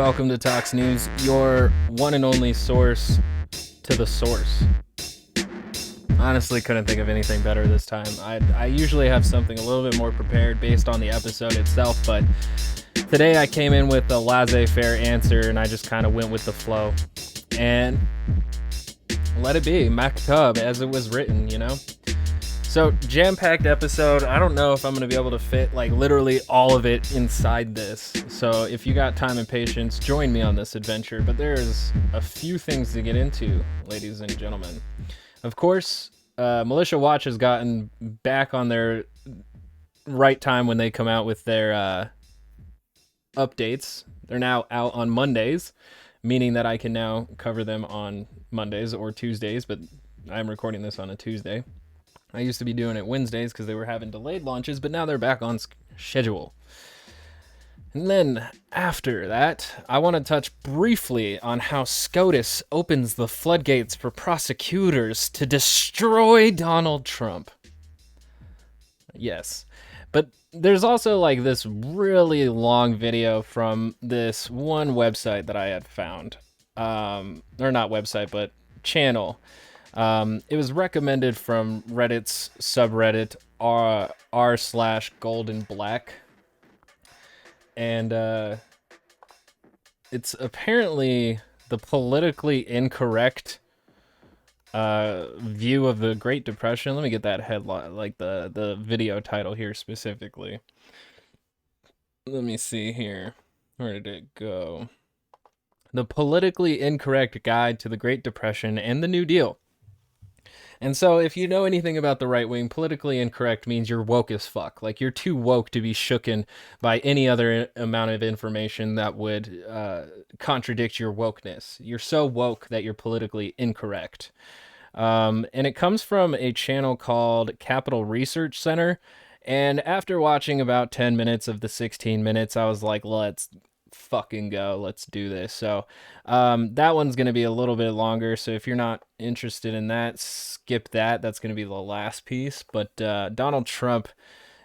welcome to Tox News, your one and only source to the source. Honestly, couldn't think of anything better this time. I usually have something a little bit more prepared based on the episode itself, but today I came in with a laissez-faire answer, and I just kind of went with the flow. And let it be, macabre, as it was written, you know? So, jam-packed episode. I don't know if I'm going to be able to fit, like, literally all of it inside this. So, if you got time and patience, join me on this adventure. But there's a few things to get into, ladies and gentlemen. Of course, Militia Watch has gotten back on their right time when they come out with their updates. They're now out on Mondays, meaning that I can now cover them on Mondays or Tuesdays, but I'm recording this on a Tuesday. I used to be doing it Wednesdays because they were having delayed launches, but now they're back on schedule. And then after that, I want to touch briefly on how SCOTUS opens the floodgates for prosecutors to destroy Donald Trump. Yes. But there's also like this really long video from this one website that I had found. Or not website, but channel. It was recommended from Reddit's subreddit r/goldenblack, and it's apparently the politically incorrect view of the Great Depression. Let me get that headline, like the video title here specifically. Let me see here. Where did it go? The politically incorrect guide to the Great Depression and the New Deal. And so if you know anything about the right wing, politically incorrect means you're woke as fuck. Like, you're too woke to be shooken by any other amount of information that would contradict your wokeness. You're so woke that you're politically incorrect. And it comes from a channel called Capital Research Center. And after watching about 10 minutes of the 16 minutes, I was like, let's fucking go, let's do this. So that one's going to be a little bit longer, so if you're not interested in that, skip that. That's going to be the last piece. But Donald Trump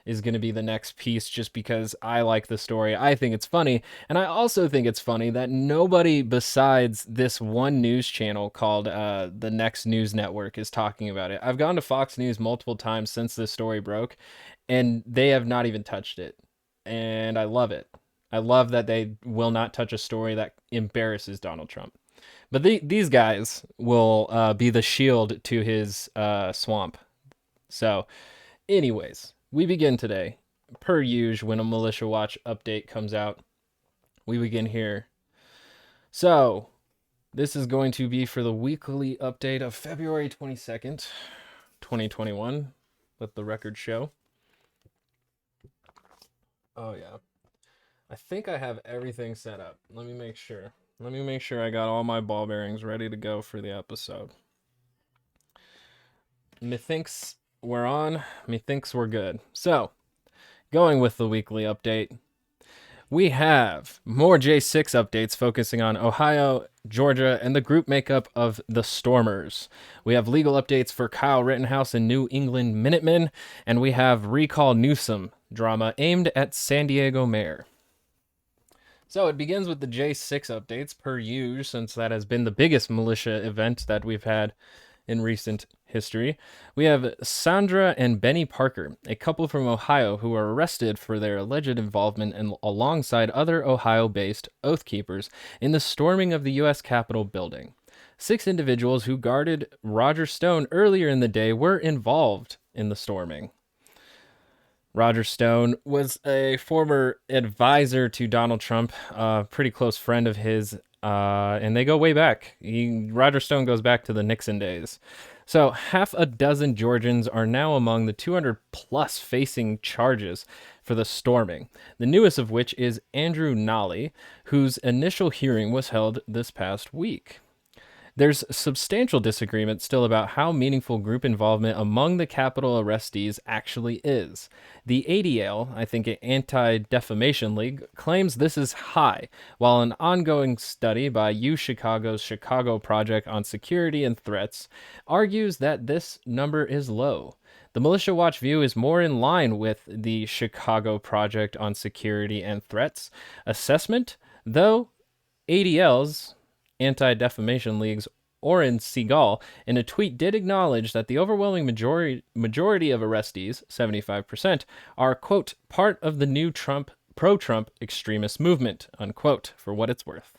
is going to be the next piece, just because I like the story. I think it's funny, and I also think it's funny that nobody besides this one news channel called the Next News Network is talking about it. I've gone to Fox News multiple times since this story broke, and they have not even touched it, and I love it. I love that they will not touch a story that embarrasses Donald Trump. But these guys will be the shield to his swamp. So, anyways, we begin today. Per usual, when a Militia Watch update comes out, we begin here. So, this is going to be for the weekly update of February 22nd, 2021. Let the record show. Oh, yeah. I think I have everything set up. Let me make sure. Let me make sure I got all my ball bearings ready to go for the episode. Methinks we're on. Methinks we're good. So, going with the weekly update, we have more J6 updates focusing on Ohio, Georgia, and the group makeup of the Stormers. We have legal updates for Kyle Rittenhouse and New England Minutemen, and we have Recall Newsom drama aimed at San Diego mayor. So it begins with the J6 updates, per usual, since that has been the biggest militia event that we've had in recent history. We have Sandra and Benny Parker, a couple from Ohio who were arrested for their alleged involvement alongside other Ohio-based Oath Keepers in the storming of the U.S. Capitol building. 6 individuals who guarded Roger Stone earlier in the day were involved in the storming. Roger Stone was a former advisor to Donald Trump, a pretty close friend of his, and they go way back. Roger Stone goes back to the Nixon days. So, half a dozen Georgians are now among the 200 plus facing charges for the storming, the newest of which is Andrew Nolly, whose initial hearing was held this past week. There's substantial disagreement still about how meaningful group involvement among the Capitol arrestees actually is. The ADL, I think an Anti-Defamation League, claims this is high, while an ongoing study by UChicago's Chicago Project on Security and Threats argues that this number is low. The Militia Watch view is more in line with the Chicago Project on Security and Threats assessment, though ADL's Anti-Defamation League's Oren Segal, in a tweet, did acknowledge that the overwhelming majority of arrestees, 75%, are, quote, part of the new pro-Trump extremist movement, unquote, for what it's worth.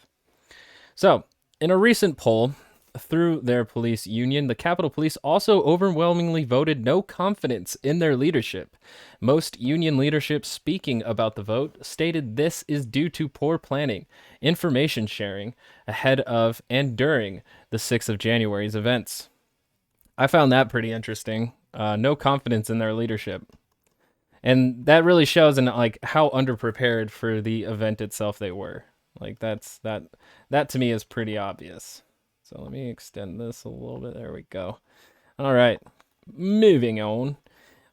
So, in a recent poll through their police union, the Capitol Police also overwhelmingly voted no confidence in their leadership. Most union leadership speaking about the vote stated this is due to poor planning, information sharing ahead of and during the 6th of January's events. I found that pretty interesting. No confidence in their leadership. And that really shows in like how underprepared for the event itself they were. Like that to me is pretty obvious. So let me extend this a little bit. There we go. All right. Moving on.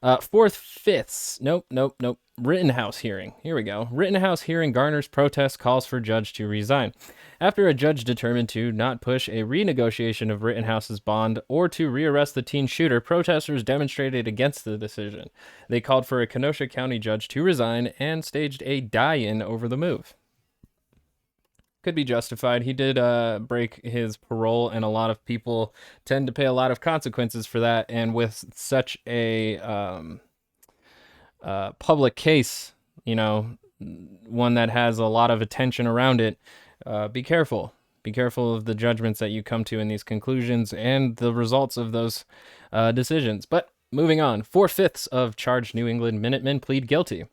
Nope. Rittenhouse hearing. Here we go. Rittenhouse hearing garners protest, calls for judge to resign. After a judge determined to not push a renegotiation of Rittenhouse's bond or to rearrest the teen shooter, protesters demonstrated against the decision. They called for a Kenosha County judge to resign and staged a die-in over the move. Could be justified. He did break his parole, and a lot of people tend to pay a lot of consequences for that. And with such a public case, one that has a lot of attention around it, be careful. Be careful of the judgments that you come to in these conclusions and the results of those decisions. But moving on, 4/5 of charged New England Minutemen plead guilty.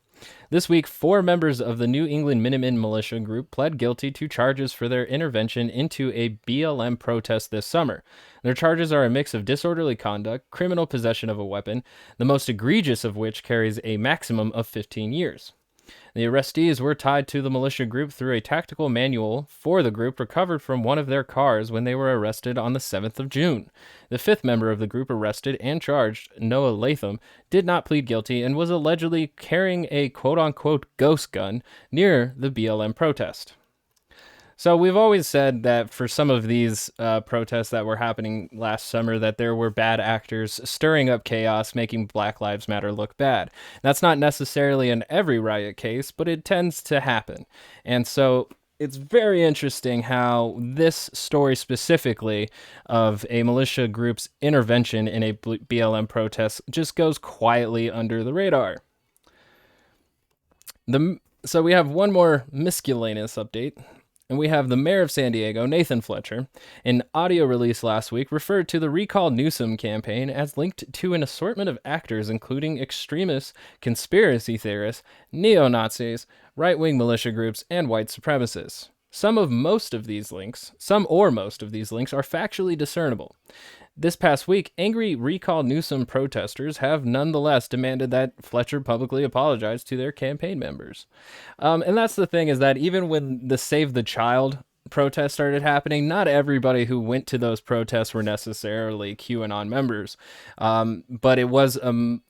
This week, 4 members of the New England Minutemen militia group pled guilty to charges for their intervention into a BLM protest this summer. Their charges are a mix of disorderly conduct, criminal possession of a weapon, the most egregious of which carries a maximum of 15 years. The arrestees were tied to the militia group through a tactical manual for the group recovered from one of their cars when they were arrested on the 7th of June. The 5th member of the group arrested and charged, Noah Latham, did not plead guilty and was allegedly carrying a quote-unquote ghost gun near the BLM protest. So we've always said that for some of these protests that were happening last summer, that there were bad actors stirring up chaos, making Black Lives Matter look bad. That's not necessarily in every riot case, but it tends to happen. And so it's very interesting how this story specifically of a militia group's intervention in a BLM protest just goes quietly under the radar. So we have one more miscellaneous update. And we have the mayor of San Diego, Nathan Fletcher, in an audio release last week, referred to the Recall Newsom campaign as linked to an assortment of actors, including extremists, conspiracy theorists, neo-Nazis, right-wing militia groups, and white supremacists. Some or most of these links are factually discernible. This past week, angry Recall Newsom protesters have nonetheless demanded that Fletcher publicly apologize to their campaign members. And that's the thing, is that even when the Save the Child protests started happening, not everybody who went to those protests were necessarily QAnon members. But it was an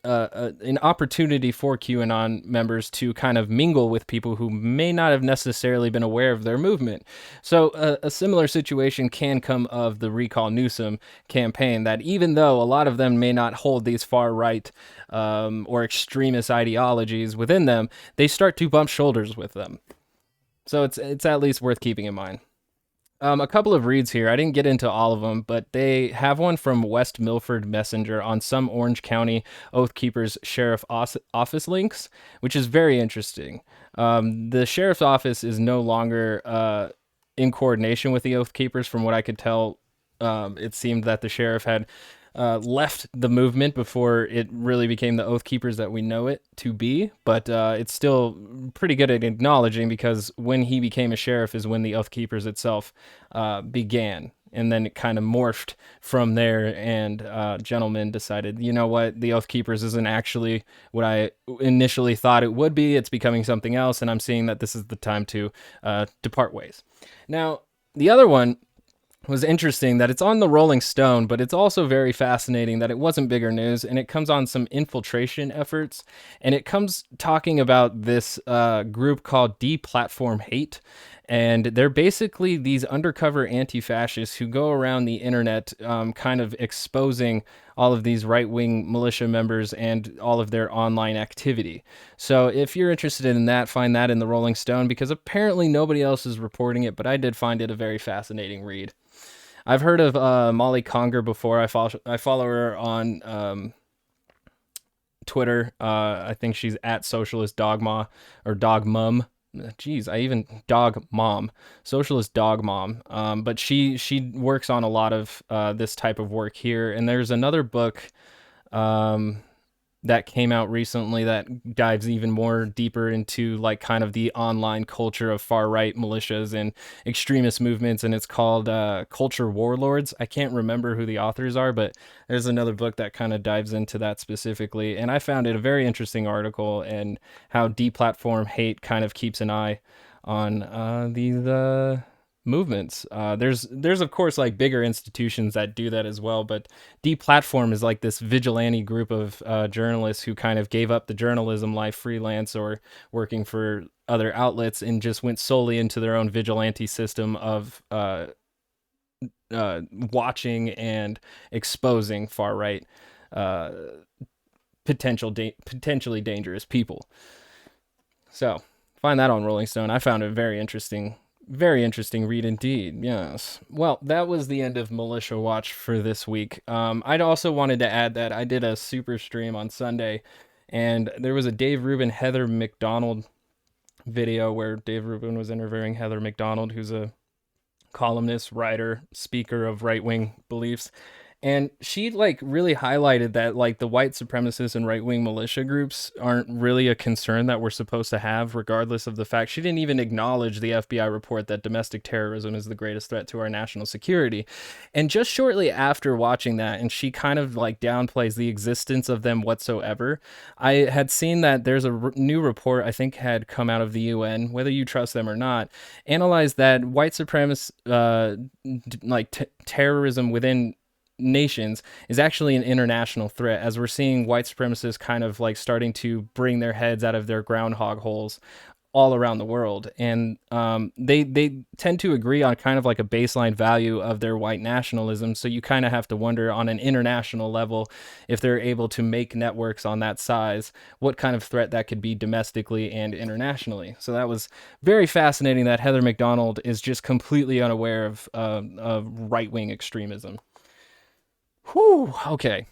opportunity for QAnon members to kind of mingle with people who may not have necessarily been aware of their movement. So a similar situation can come of the Recall Newsom campaign, that even though a lot of them may not hold these far-right or extremist ideologies within them, they start to bump shoulders with them. So it's at least worth keeping in mind. A couple of reads here. I didn't get into all of them, but they have one from West Milford Messenger on some Orange County Oath Keepers Sheriff Office links, which is very interesting. The Sheriff's Office is no longer in coordination with the Oath Keepers. From what I could tell, it seemed that the sheriff had left the movement before it really became the Oath Keepers that we know it to be, but it's still pretty good at acknowledging, because when he became a sheriff is when the Oath Keepers itself began, and then it kind of morphed from there, and gentlemen decided, you know what, the Oath Keepers isn't actually what I initially thought it would be. It's becoming something else, and I'm seeing that this is the time to depart ways. Now, the other one was interesting, that it's on the Rolling Stone, but it's also very fascinating that it wasn't bigger news, and it comes on some infiltration efforts, and it comes talking about this group called Deplatform Hate, And they're basically these undercover anti-fascists who go around the internet, kind of exposing all of these right-wing militia members and all of their online activity. So if you're interested in that, find that in the Rolling Stone, because apparently nobody else is reporting it, but I did find it a very fascinating read. I've heard of Molly Conger before. I follow her on Twitter. I think she's at Socialist Dogma or Dog Mum. Jeez, I even Dog Mom, Socialist Dog Mom. But she works on a lot of this type of work here. And there's another book that came out recently that dives even more deeper into like kind of the online culture of far right militias and extremist movements, and it's called Culture Warlords. I can't remember who the authors are, but there's another book that kind of dives into that specifically, and I found it a very interesting article and how deplatform hate kind of keeps an eye on these movements. There's of course like bigger institutions that do that as well, but Deplatform is like this vigilante group of journalists who kind of gave up the journalism life, freelance or working for other outlets, and just went solely into their own vigilante system of watching and exposing far right potentially dangerous people. So find that on Rolling Stone. I found it very interesting read indeed. Yes. Well, that was the end of Militia Watch for this week. I'd also wanted to add that I did a super stream on Sunday, and there was a Dave Rubin, Heather McDonald video where Dave Rubin was interviewing Heather McDonald, who's a columnist, writer, speaker of right-wing beliefs. And she like really highlighted that like the white supremacist and right-wing militia groups aren't really a concern that we're supposed to have, regardless of the fact. She didn't even acknowledge the FBI report that domestic terrorism is the greatest threat to our national security. And just shortly after watching that, and she kind of like downplays the existence of them whatsoever, I had seen that there's a new report, I think had come out of the UN, whether you trust them or not, analyzed that white supremacist terrorism within nations is actually an international threat, as we're seeing white supremacists kind of like starting to bring their heads out of their groundhog holes all around the world. And they tend to agree on kind of like a baseline value of their white nationalism. So you kind of have to wonder on an international level, if they're able to make networks on that size, what kind of threat that could be domestically and internationally. So that was very fascinating that Heather McDonald is just completely unaware of right-wing extremism. Whew, okay.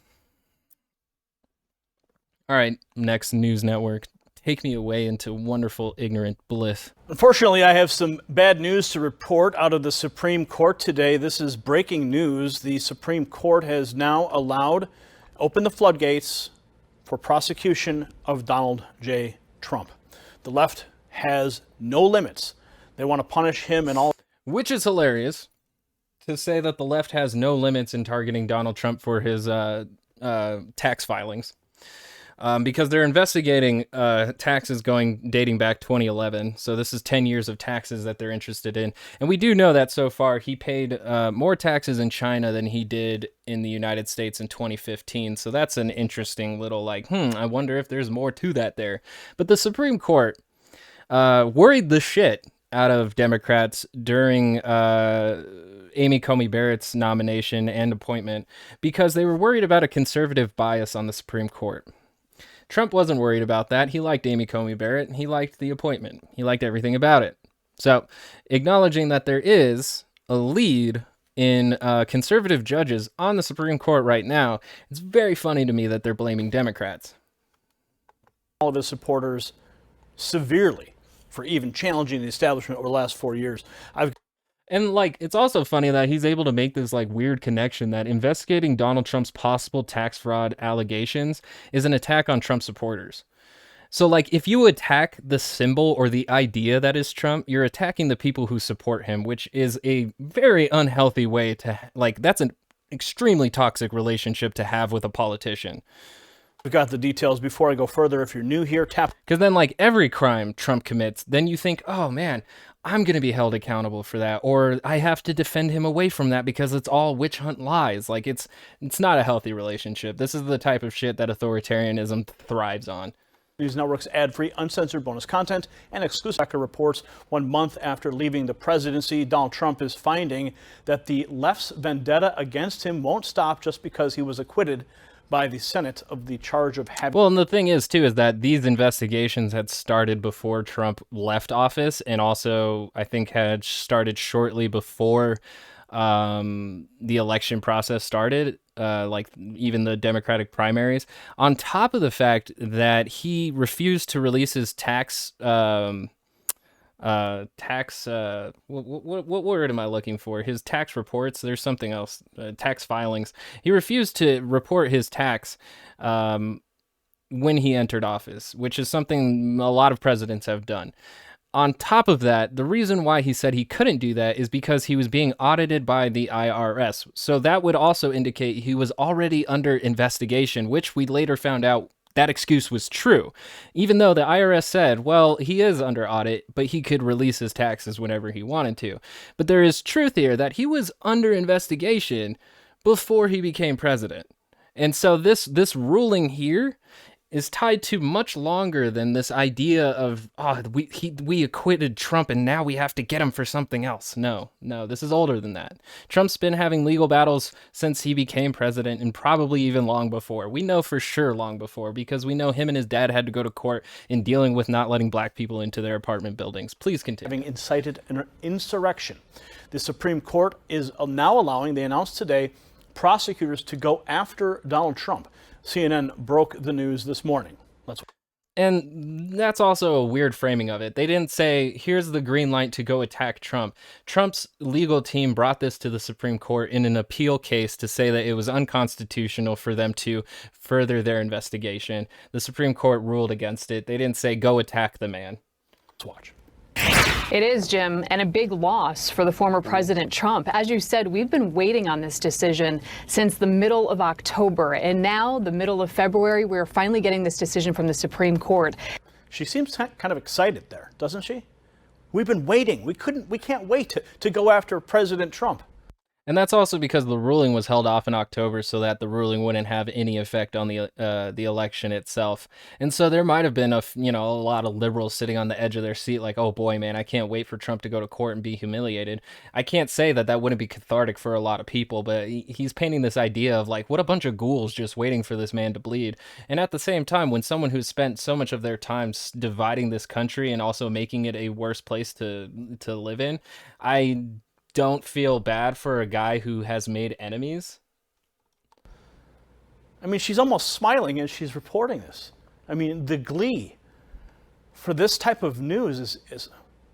All right, next news network. Take me away into wonderful, ignorant bliss. Unfortunately, I have some bad news to report out of the Supreme Court today. This is breaking news. The Supreme Court has now opened the floodgates for prosecution of Donald J. Trump. The left has no limits. They want to punish him and all. Which is hilarious, to say that the left has no limits in targeting Donald Trump for his tax filings, because they're investigating taxes dating back 2011. So this is 10 years of taxes that they're interested in. And we do know that so far he paid more taxes in China than he did in the United States in 2015. So that's an interesting little I wonder if there's more to that there. But the Supreme Court worried the shit out of Democrats during Amy Coney Barrett's nomination and appointment, because they were worried about a conservative bias on the Supreme Court. Trump wasn't worried about that. He liked Amy Coney Barrett. He liked the appointment. He liked everything about it. So, acknowledging that there is a lead in conservative judges on the Supreme Court right now, it's very funny to me that they're blaming Democrats. All of his supporters severely for even challenging the establishment over the last 4 years. And it's also funny that he's able to make this weird connection that investigating Donald Trump's possible tax fraud allegations is an attack on Trump supporters. So if you attack the symbol or the idea that is Trump, you're attacking the people who support him, which is a very unhealthy way to that's an extremely toxic relationship to have with a politician. We've got the details. Before I go further, if you're new here, tap. Because then every crime Trump commits, then you think, oh man, I'm going to be held accountable for that. Or I have to defend him away from that because it's all witch hunt lies. It's not a healthy relationship. This is the type of shit that authoritarianism thrives on. News Network's ad-free, uncensored bonus content and exclusive Tracker reports 1 month after leaving the presidency. Donald Trump is finding that the left's vendetta against him won't stop just because he was acquitted by the Senate of the charge of having... Well, and the thing is, too, is that these investigations had started before Trump left office, and also, I think, had started shortly before the election process started, like even the Democratic primaries, on top of the fact that he refused to release his what word am I looking for? His tax reports. There's something else. Tax filings. He refused to report his tax when he entered office, which is something a lot of presidents have done. On top of that, the reason why he said he couldn't do that is because he was being audited by the IRS. So that would also indicate he was already under investigation, which we later found out that excuse was true, even though the IRS said, well, he is under audit, but he could release his taxes whenever he wanted to. But there is truth here that he was under investigation before he became president. And so this ruling here is tied to much longer than this idea of, we acquitted Trump and now we have to get him for something else. No, this is older than that. Trump's been having legal battles since he became president, and probably even long before. We know for sure long before, because we know him and his dad had to go to court in dealing with not letting black people into their apartment buildings. Please continue. Having incited an insurrection. The Supreme Court is now allowing, they announced today, prosecutors to go after Donald Trump. CNN broke the news this morning. And that's also a weird framing of it. They didn't say, here's the green light to go attack Trump. Trump's legal team brought this to the Supreme Court in an appeal case to say that it was unconstitutional for them to further their investigation. The Supreme Court ruled against it. They didn't say, go attack the man. Let's watch. It is, Jim, and a big loss for the former President Trump. As you said, we've been waiting on this decision since the middle of October, and now, the middle of February, we're finally getting this decision from the Supreme Court. She seems kind of excited there, doesn't she? We've been waiting. We can't wait to go after President Trump. And that's also because the ruling was held off in October so that the ruling wouldn't have any effect on the election itself. And so there might have been a lot of liberals sitting on the edge of their seat like, oh boy, man, I can't wait for Trump to go to court and be humiliated. I can't say that wouldn't be cathartic for a lot of people, but he's painting this idea of like, what a bunch of ghouls just waiting for this man to bleed. And at the same time, when someone who's spent so much of their time dividing this country and also making it a worse place to live in, I don't feel bad for a guy who has made enemies. I mean, she's almost smiling as she's reporting this. I mean, the glee for this type of news is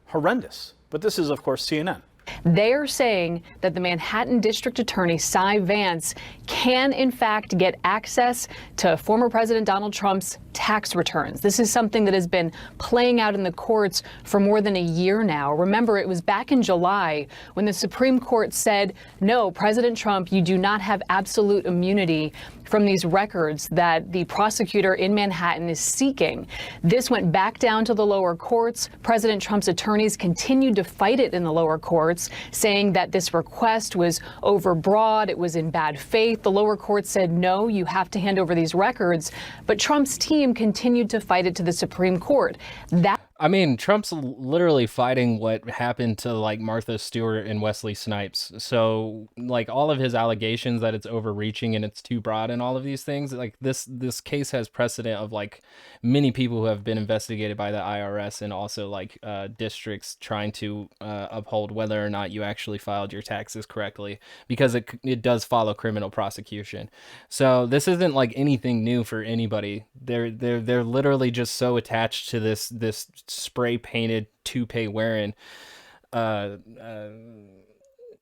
horrendous. But this is, of course, CNN. They are saying that the Manhattan District Attorney, Cy Vance, can in fact get access to former President Donald Trump's tax returns. This is something that has been playing out in the courts for more than a year now. Remember, it was back in July when the Supreme Court said, no, President Trump, you do not have absolute immunity from these records that the prosecutor in Manhattan is seeking. This went back down to the lower courts. President Trump's attorneys continued to fight it in the lower courts, saying that this request was overbroad, it was in bad faith. The lower court said, no, you have to hand over these records. But Trump's team continued to fight it to the Supreme Court. I mean, Trump's literally fighting what happened to like Martha Stewart and Wesley Snipes. So like all of his allegations that it's overreaching and it's too broad and all of these things, like this case has precedent of like many people who have been investigated by the IRS and also like districts trying to uphold whether or not you actually filed your taxes correctly, because it does follow criminal prosecution. So this isn't like anything new for anybody. They're literally just so attached to this spray painted toupee wearing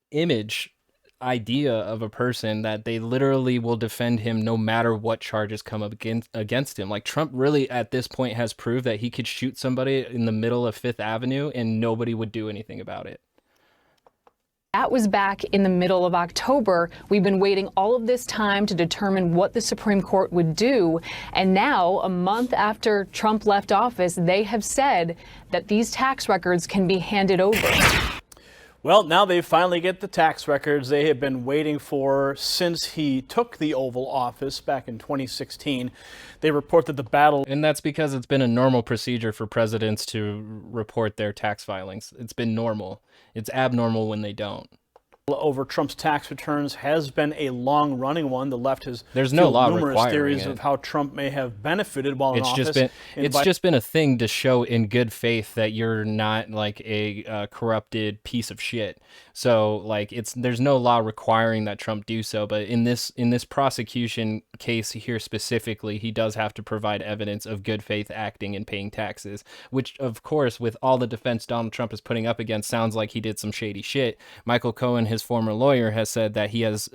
image idea of a person that they literally will defend him no matter what charges come up against him. Like Trump really at this point has proved that he could shoot somebody in the middle of Fifth Avenue and nobody would do anything about it. That was back in the middle of October. We've been waiting all of this time to determine what the Supreme Court would do. And now, a month after Trump left office, they have said that these tax records can be handed over. Well, now they finally get the tax records they have been waiting for since he took the Oval Office back in 2016. They report that the battle... And that's because it's been a normal procedure for presidents to report their tax filings. It's been normal. It's abnormal when they don't. Over Trump's tax returns has been a long-running one. The left has There's no law numerous requiring theories it. of how Trump may have benefited while in It's office. just been a thing to show in good faith that you're not like a corrupted piece of shit. So like there's no law requiring that Trump do so, but in this prosecution case here specifically, he does have to provide evidence of good faith acting and paying taxes, which of course with all the defense Donald Trump is putting up against sounds like he did some shady shit. Michael Cohen, his former lawyer, has said that he has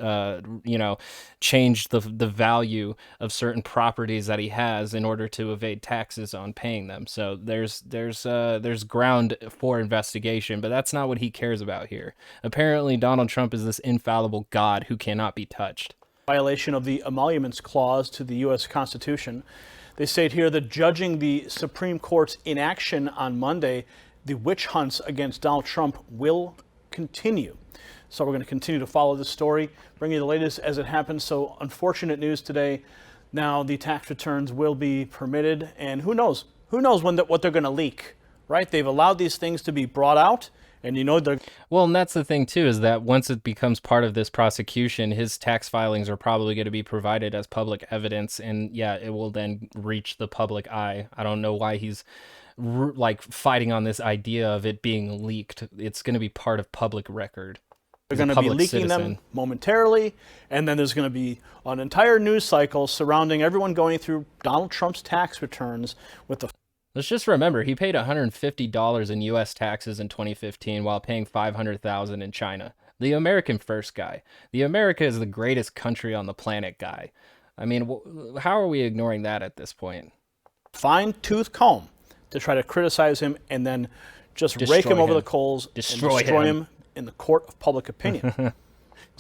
changed the value of certain properties that he has in order to evade taxes on paying them. So there's ground for investigation, but that's not what he cares about here. Apparently Donald Trump is this infallible god who cannot be touched. Violation of the emoluments clause to the U.S. Constitution. They state here that judging the Supreme Court's inaction on Monday, the witch hunts against Donald Trump will continue. So we're going to continue to follow this story, bring you the latest as it happens. So unfortunate news today. Now the tax returns will be permitted, and who knows what they're going to leak, right? They've allowed these things to be brought out. And well, and that's the thing too, is that once it becomes part of this prosecution, his tax filings are probably going to be provided as public evidence, and yeah, it will then reach the public eye. I don't know why he's like fighting on this idea of it being leaked. It's going to be part of public record. They're going to be leaking them momentarily, and then there's going to be an entire news cycle surrounding everyone going through Donald Trump's tax returns with the... Let's just remember, he paid $150 in U.S. taxes in 2015 while paying $500,000 in China. The American first guy. The America is the greatest country on the planet guy. I mean, how are we ignoring that at this point? Fine-tooth comb to try to criticize him and then just rake him over the coals and destroy him in the court of public opinion.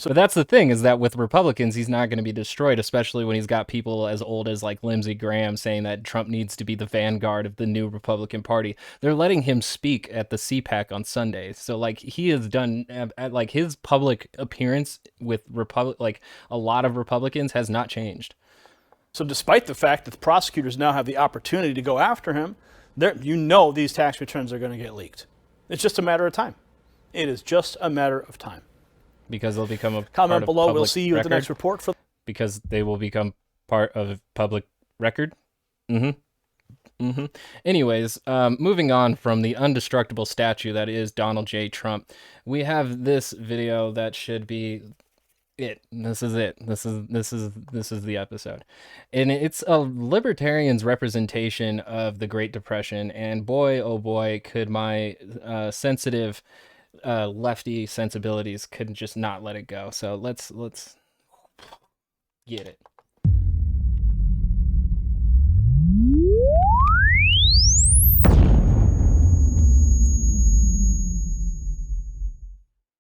But that's the thing, is that with Republicans, he's not going to be destroyed, especially when he's got people as old as like Lindsey Graham saying that Trump needs to be the vanguard of the new Republican Party. They're letting him speak at the CPAC on Sundays. So like he has done, like his public appearance with a lot of Republicans has not changed. So despite the fact that the prosecutors now have the opportunity to go after him, these tax returns are going to get leaked. It's just a matter of time. It is just a matter of time. Because they'll become a comment below. We'll see you record. at the next report. Because they will become part of public record. Anyways, moving on from the indestructible statue that is Donald J. Trump, we have this video that should be it. This is it. This is the episode, and it's a libertarian's representation of the Great Depression. And boy, oh boy, could my sensitive lefty sensibilities couldn't just not let it go. So let's get it.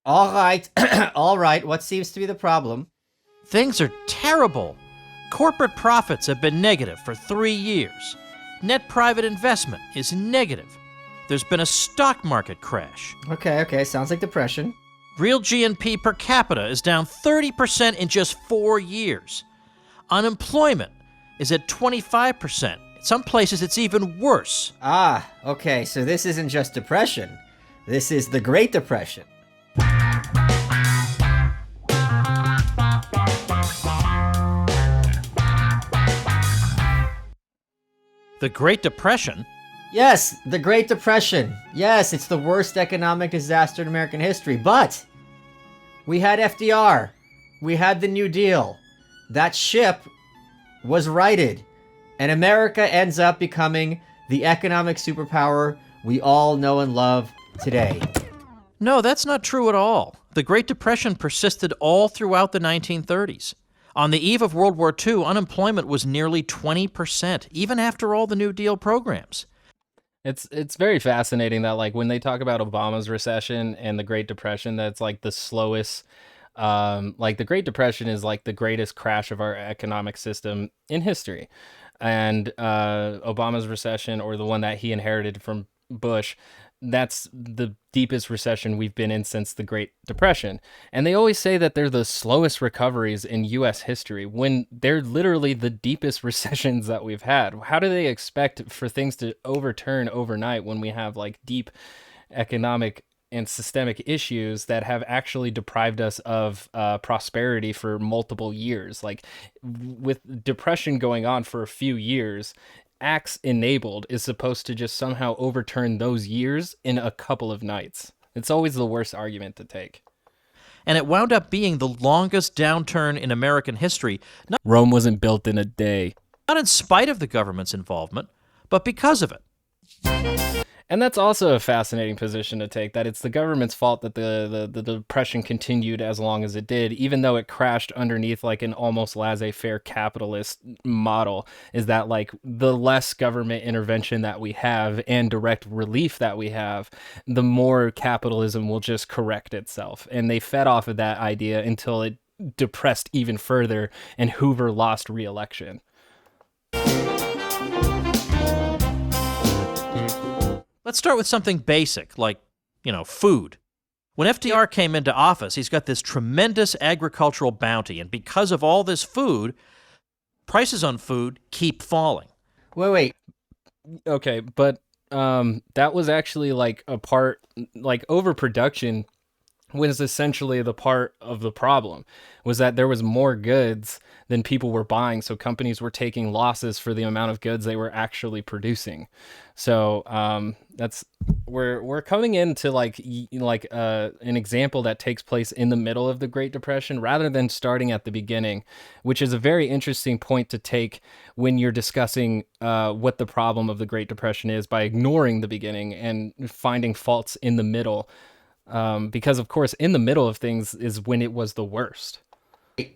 All right, all right, what seems to be the problem? Things are terrible. Corporate profits have been negative for 3 years. Net private investment is negative. There's been a stock market crash. Okay, sounds like depression. Real GNP per capita is down 30% in just 4 years. Unemployment is at 25%. In some places, it's even worse. Ah, okay, so this isn't just depression. This is the Great Depression. The Great Depression? Yes, the Great Depression. Yes, it's the worst economic disaster in American history, but we had FDR. We had the New Deal. That ship was righted, and America ends up becoming the economic superpower we all know and love today. No, that's not true at all. The Great Depression persisted all throughout the 1930s. On the eve of World War II, unemployment was nearly 20%, even after all the New Deal programs. It's very fascinating that like when they talk about Obama's recession and the Great Depression, that's like the slowest. Like the Great Depression is like the greatest crash of our economic system in history, and Obama's recession, or the one that he inherited from Bush, that's the deepest recession we've been in since the Great Depression. And they always say that they're the slowest recoveries in US history when they're literally the deepest recessions that we've had. How do they expect for things to overturn overnight when we have like deep economic and systemic issues that have actually deprived us of prosperity for multiple years? Like with depression going on for a few years, acts enabled is supposed to just somehow overturn those years in a couple of nights. It's always the worst argument to take. And it wound up being the longest downturn in American history, Rome wasn't built in a day. not in spite of the government's involvement, but because of it. And that's also a fascinating position to take, that it's the government's fault that the depression continued as long as it did, even though it crashed underneath like an almost laissez-faire capitalist model. Is that like the less government intervention that we have and direct relief that we have, the more capitalism will just correct itself. And they fed off of that idea until it depressed even further and Hoover lost re-election. Let's start with something basic, like, food. When FDR came into office, he's got this tremendous agricultural bounty, and because of all this food, prices on food keep falling. Wait. Okay, but that was actually like a part, like overproduction was essentially the part of the problem, was that there was more goods than people were buying, so companies were taking losses for the amount of goods they were actually producing. So that's we're coming into like an example that takes place in the middle of the Great Depression rather than starting at the beginning, which is a very interesting point to take when you're discussing what the problem of the Great Depression is, by ignoring the beginning and finding faults in the middle. Because of course, in the middle of things is when it was the worst.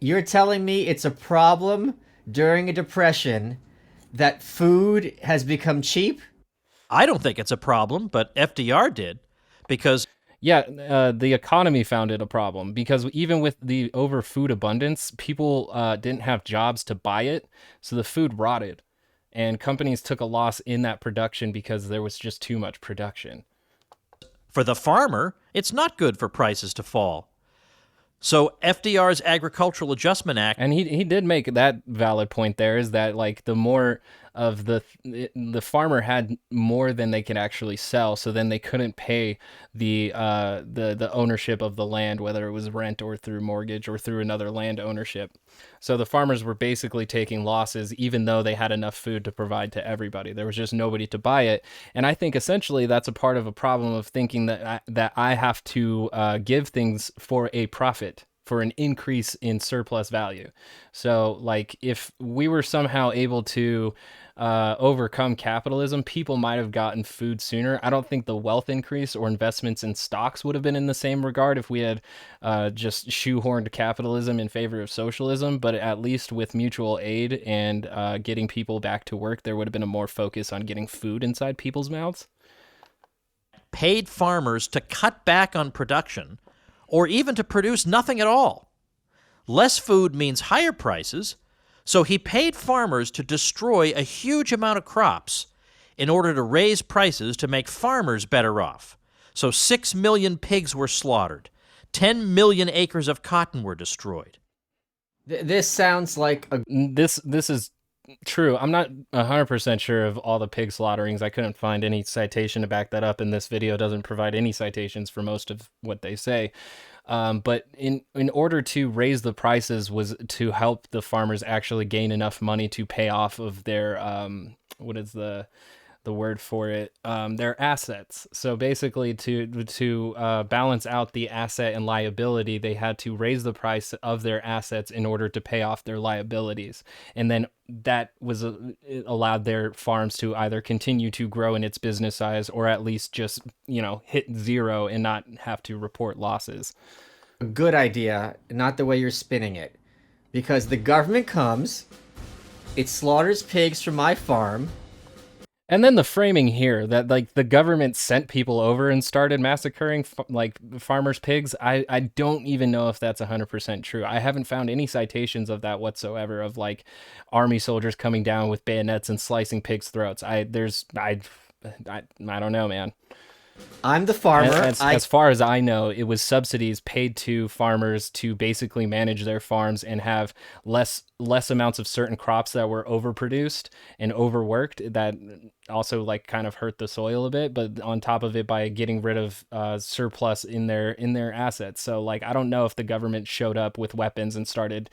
You're telling me it's a problem during a depression that food has become cheap? I don't think it's a problem, but FDR did, because Yeah, the economy found it a problem because even with the over food abundance, people didn't have jobs to buy it, so the food rotted, and companies took a loss in that production because there was just too much production. for the farmer, it's not good for prices to fall. So FDR's Agricultural Adjustment Act, And he did make that valid point there, is that like the more of the farmer had more than they could actually sell, so then they couldn't pay the ownership of the land, whether it was rent or through mortgage or through another land ownership. So the farmers were basically taking losses even though they had enough food to provide to everybody. There was just nobody to buy it. And I think essentially that's a part of a problem of thinking that I have to give things for a profit, for an increase in surplus value. So like if we were somehow able to overcome capitalism, people might have gotten food sooner. I don't think the wealth increase or investments in stocks would have been in the same regard if we had just shoehorned capitalism in favor of socialism, but at least with mutual aid and getting people back to work, there would have been a more focus on getting food inside people's mouths. paid farmers to cut back on production or even to produce nothing at all. Less food means higher prices, so he paid farmers to destroy a huge amount of crops in order to raise prices to make farmers better off. So 6 million pigs were slaughtered. 10 million acres of cotton were destroyed. This sounds like a... This is true. I'm not 100% sure of all the pig slaughterings. I couldn't find any citation to back that up, and this video doesn't provide any citations for most of what they say. But in order to raise the prices was to help the farmers actually gain enough money to pay off of their what is the word for it, their assets. So basically to balance out the asset and liability, they had to raise the price of their assets in order to pay off their liabilities. And then that was it allowed their farms to either continue to grow in its business size or at least just, hit zero and not have to report losses. a good idea, not the way you're spinning it. Because the government comes, it slaughters pigs from my farm. And then the framing here that like the government sent people over and started massacring farmers' pigs. I don't even know if that's 100% true. I haven't found any citations of that whatsoever, of like army soldiers coming down with bayonets and slicing pigs' throats. I don't know, man. I'm the farmer. As far as I know, it was subsidies paid to farmers to basically manage their farms and have less amounts of certain crops that were overproduced and overworked, that also like kind of hurt the soil a bit, but on top of it, by getting rid of surplus in their assets. So like, I don't know if the government showed up with weapons and started,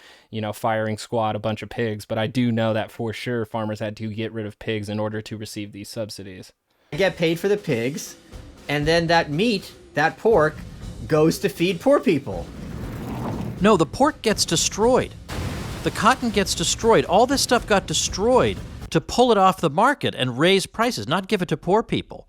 firing squad a bunch of pigs, but I do know that for sure farmers had to get rid of pigs in order to receive these subsidies. I get paid for the pigs, and then that meat, that pork, goes to feed poor people. No, the pork gets destroyed. The cotton gets destroyed. All this stuff got destroyed to pull it off the market and raise prices, not give it to poor people.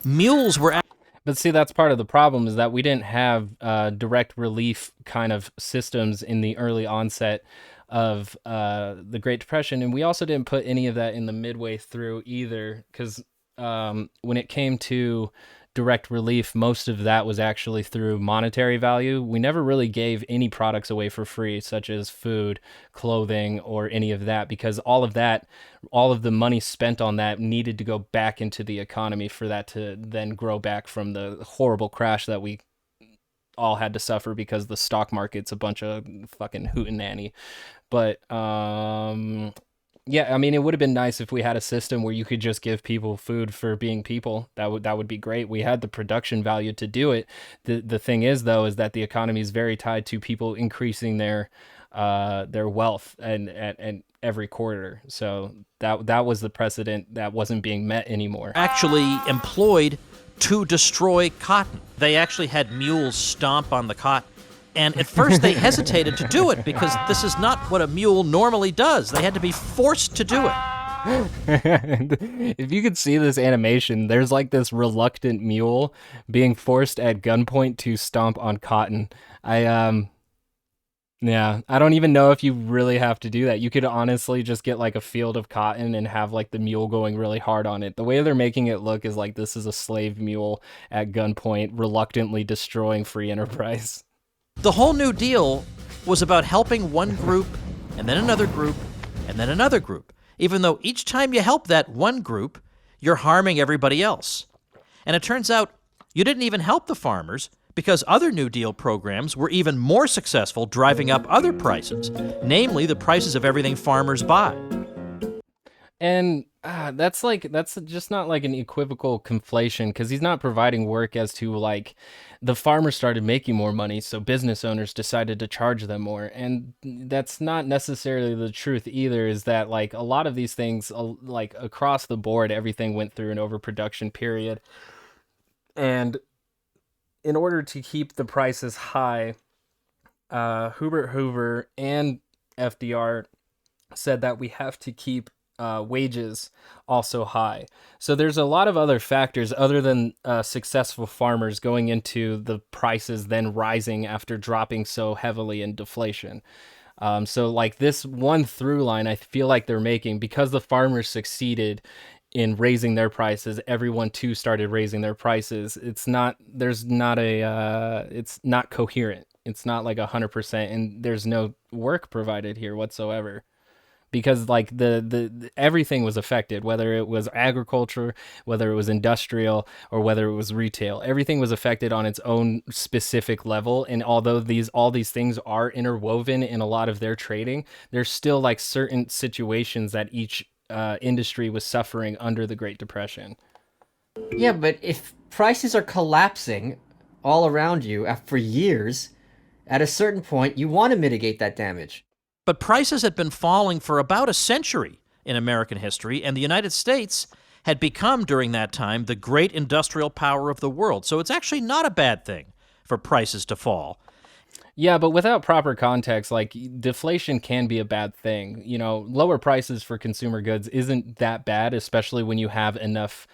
Mules were... But see, that's part of the problem, is that we didn't have direct relief kind of systems in the early onset of the Great Depression. And we also didn't put any of that in the midway through either, because when it came to direct relief, most of that was actually through monetary value. We never really gave any products away for free, such as food, clothing, or any of that, because all of the money spent on that needed to go back into the economy for that to then grow back from the horrible crash that we all had to suffer because the stock market's a bunch of fucking hootenanny. But yeah, I mean, it would have been nice if we had a system where you could just give people food for being people. That would be great. We had the production value to do it. The thing is, though, is that the economy is very tied to people increasing their wealth and every quarter. So that was the precedent that wasn't being met anymore. Actually employed to destroy cotton. They actually had mules stomp on the cotton. And at first they hesitated to do it because this is not what a mule normally does. They had to be forced to do it. If you could see this animation, there's like this reluctant mule being forced at gunpoint to stomp on cotton. I don't even know if you really have to do that. You could honestly just get like a field of cotton and have like the mule going really hard on it. The way they're making it look is like this is a slave mule at gunpoint reluctantly destroying free enterprise. The whole New Deal was about helping one group, and then another group, and then another group, even though each time you help that one group, you're harming everybody else. And it turns out you didn't even help the farmers, because other New Deal programs were even more successful driving up other prices, namely the prices of everything farmers buy. And that's just not like an equivocal conflation, because he's not providing work as to like the farmers started making more money, so business owners decided to charge them more. And that's not necessarily the truth either, is that like a lot of these things, like across the board, everything went through an overproduction period. And in order to keep the prices high, Hubert Hoover and FDR said that we have to keep wages also high. So there's a lot of other factors other than successful farmers going into the prices then rising after dropping so heavily in deflation. So like this one through line, I feel like they're making, because the farmers succeeded in raising their prices, everyone too started raising their prices. It's not coherent. It's not like 100%, and there's no work provided here whatsoever. Because like the everything was affected, whether it was agriculture, whether it was industrial, or whether it was retail, everything was affected on its own specific level. And although all these things are interwoven in a lot of their trading, there's still like certain situations that each industry was suffering under the Great Depression. Yeah, but if prices are collapsing all around you for years, at a certain point, you want to mitigate that damage. But prices had been falling for about a century in American history, and the United States had become, during that time, the great industrial power of the world. So it's actually not a bad thing for prices to fall. Yeah, but without proper context, like deflation can be a bad thing. Lower prices for consumer goods isn't that bad, especially when you have enough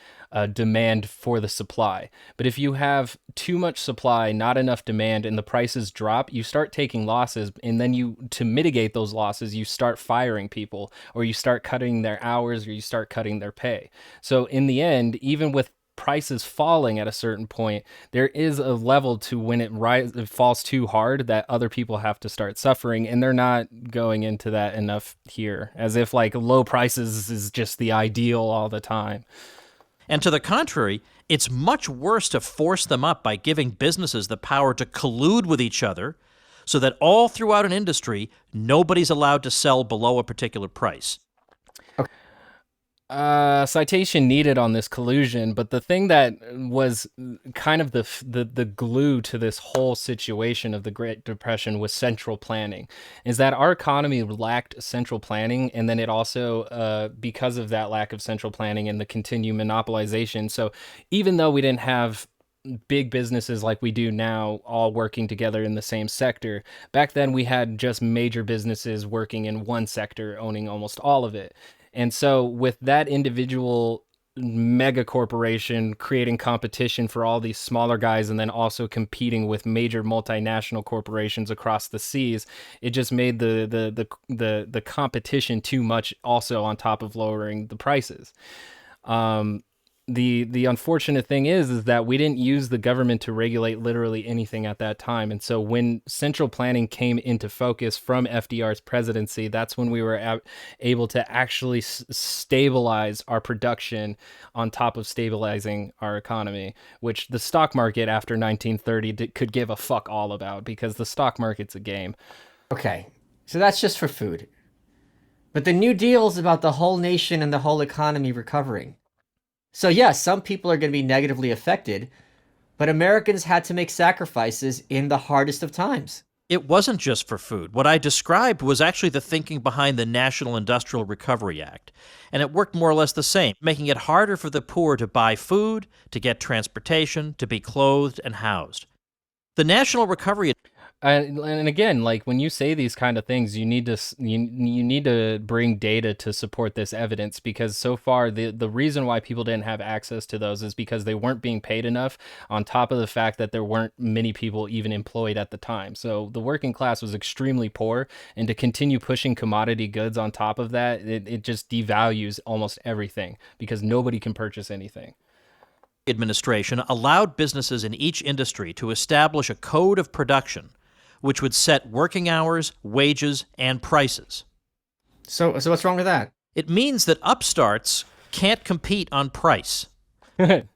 demand for the supply. But if you have too much supply, not enough demand, and the prices drop, you start taking losses. And then to mitigate those losses, you start firing people, or you start cutting their hours, or you start cutting their pay. So in the end, even with prices falling at a certain point, there is a level to when it falls too hard that other people have to start suffering, and they're not going into that enough here, as if like low prices is just the ideal all the time. And to the contrary, it's much worse to force them up by giving businesses the power to collude with each other so that all throughout an industry, nobody's allowed to sell below a particular price. Citation needed on this collusion, but the thing that was kind of the glue to this whole situation of the Great Depression was central planning. Is that our economy lacked central planning, and then it also, because of that lack of central planning and the continued monopolization. So even though we didn't have big businesses like we do now all working together in the same sector, back then we had just major businesses working in one sector owning almost all of it. And so with that individual mega corporation creating competition for all these smaller guys and then also competing with major multinational corporations across the seas, it just made the competition too much, also on top of lowering the prices. The unfortunate thing is that we didn't use the government to regulate literally anything at that time. And so when central planning came into focus from FDR's presidency, that's when we were able to actually stabilize our production on top of stabilizing our economy, which the stock market after 1930 could give a fuck all about, because the stock market's a game. Okay, so that's just for food. But the New Deal is about the whole nation and the whole economy recovering. So yes, some people are going to be negatively affected, but Americans had to make sacrifices in the hardest of times. It wasn't just for food. What I described was actually the thinking behind the National Industrial Recovery Act. And it worked more or less the same, making it harder for the poor to buy food, to get transportation, to be clothed and housed. The National Recovery And again, like when you say these kind of things, you need to bring data to support this evidence, because so far the reason why people didn't have access to those is because they weren't being paid enough, on top of the fact that there weren't many people even employed at the time. So the working class was extremely poor, and to continue pushing commodity goods on top of that, it just devalues almost everything, because nobody can purchase anything. Administration allowed businesses in each industry to establish a code of production which would set working hours, wages, and prices. So what's wrong with that? It means that upstarts can't compete on price. And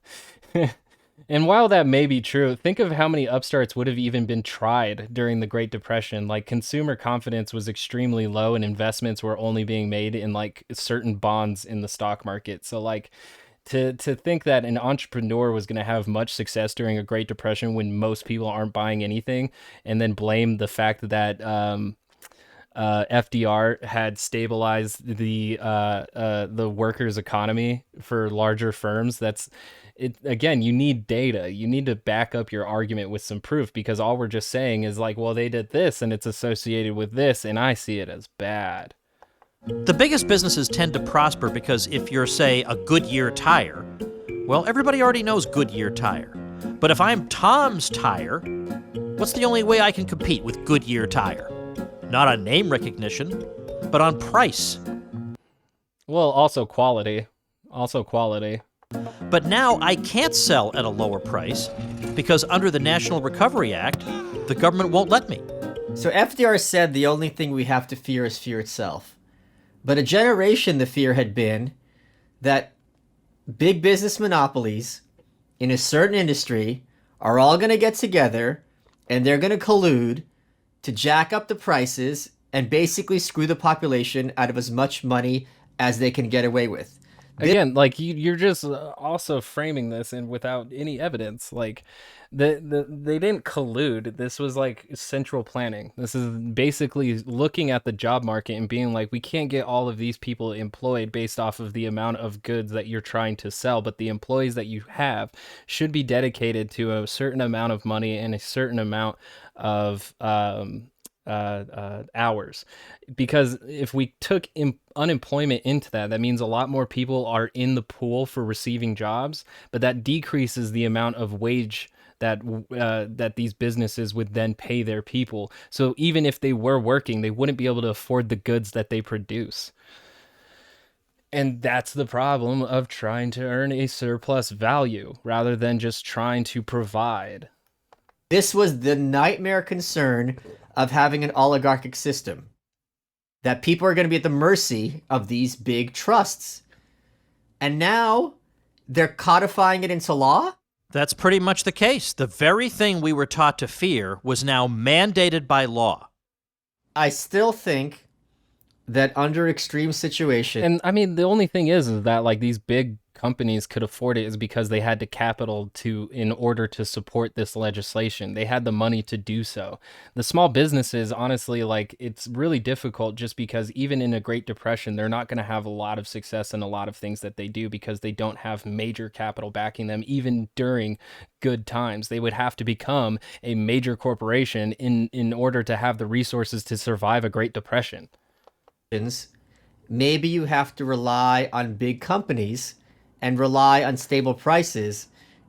while that may be true, think of how many upstarts would have even been tried during the Great Depression. Like, consumer confidence was extremely low, and investments were only being made in like certain bonds in the stock market. So like, to think that an entrepreneur was going to have much success during a Great Depression when most people aren't buying anything, and then blame the fact that FDR had stabilized the workers' economy for larger firms. That's it. Again, you need data. You need to back up your argument with some proof, because all we're just saying is like, well, they did this and it's associated with this, and I see it as bad. The biggest businesses tend to prosper because if you're, say, a Goodyear tire, well, everybody already knows Goodyear tire. But if I'm Tom's Tire, what's the only way I can compete with Goodyear tire? Not on name recognition, but on price. Well, also quality. But now I can't sell at a lower price because under the National Recovery Act, the government won't let me. So FDR said the only thing we have to fear is fear itself. But a generation, the fear had been that big business monopolies in a certain industry are all going to get together and they're going to collude to jack up the prices and basically screw the population out of as much money as they can get away with. Again, like you're just also framing this and without any evidence. Like they didn't collude. This was like central planning. This is basically looking at the job market and being like, we can't get all of these people employed based off of the amount of goods that you're trying to sell, but the employees that you have should be dedicated to a certain amount of money and a certain amount of hours. Because if we took unemployment into that means a lot more people are in the pool for receiving jobs, but that decreases the amount of wage that these businesses would then pay their people. So even if they were working, they wouldn't be able to afford the goods that they produce. And that's the problem of trying to earn a surplus value rather than just trying to provide. This was the nightmare concern of having an oligarchic system, that people are going to be at the mercy of these big trusts. And now they're codifying it into law? That's pretty much the case. The very thing we were taught to fear was now mandated by law. I still think that under extreme situations, And I mean, the only thing is that like these big companies could afford it is because they had the capital to, in order to support this legislation. They had the money to do so. The small businesses, honestly, like it's really difficult just because even in a Great Depression, they're not going to have a lot of success in a lot of things that they do because they don't have major capital backing them. Even during good times, they would have to become a major corporation in order to have the resources to survive a Great Depression. maybe you have to rely on big companies and rely on stable prices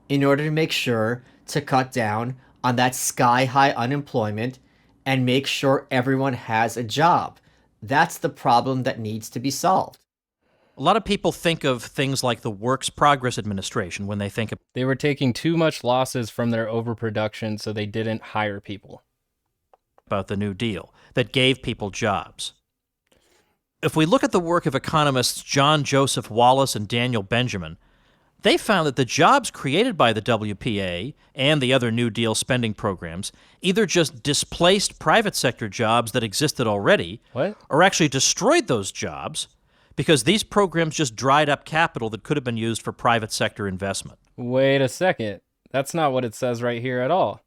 in order to make sure to cut down on that sky high unemployment and make sure everyone has a job. That's the problem that needs to be solved. A lot of people think of things like the Works Progress Administration when they think They were taking too much losses from their overproduction, so they didn't hire people. about the New Deal that gave people jobs. If we look at the work of economists John Joseph Wallace and Daniel Benjamin, they found that the jobs created by the WPA and the other New Deal spending programs either just displaced private sector jobs that existed already, What? or actually destroyed those jobs because these programs just dried up capital that could have been used for private sector investment. Wait a second. That's not what it says right here at all.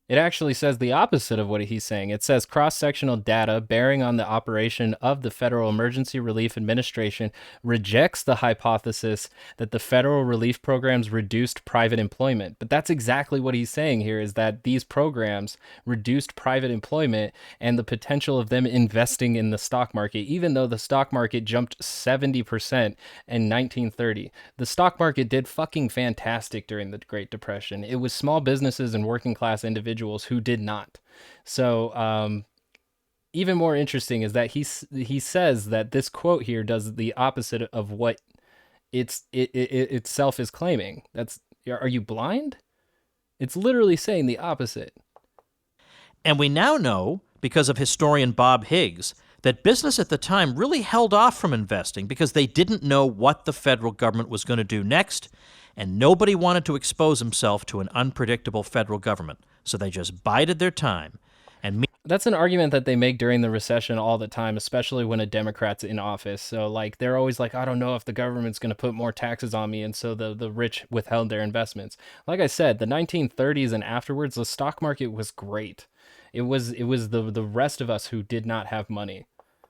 It actually says the opposite of what he's saying. It says cross-sectional data bearing on the operation of the Federal Emergency Relief Administration rejects the hypothesis that the federal relief programs reduced private employment. But that's exactly what he's saying here, is that these programs reduced private employment and the potential of them investing in the stock market, even though the stock market jumped 70% in 1930. The stock market did fucking fantastic during the Great Depression. It was small businesses and working class individuals who did not. So even more interesting is that he says that this quote here does the opposite of what it itself is claiming. Are you blind? It's literally saying the opposite. And we now know, because of historian Bob Higgs, that business at the time really held off from investing because they didn't know what the federal government was going to do next, and nobody wanted to expose himself to an unpredictable federal government. So they just bided their time. And that's an argument that they make during the recession all the time, especially when a Democrat's in office. So like they're always like, I don't know if the government's going to put more taxes on me, and so the rich withheld their investments. Like I said, the 1930s and afterwards, the stock market was great. It was the rest of us who did not have money.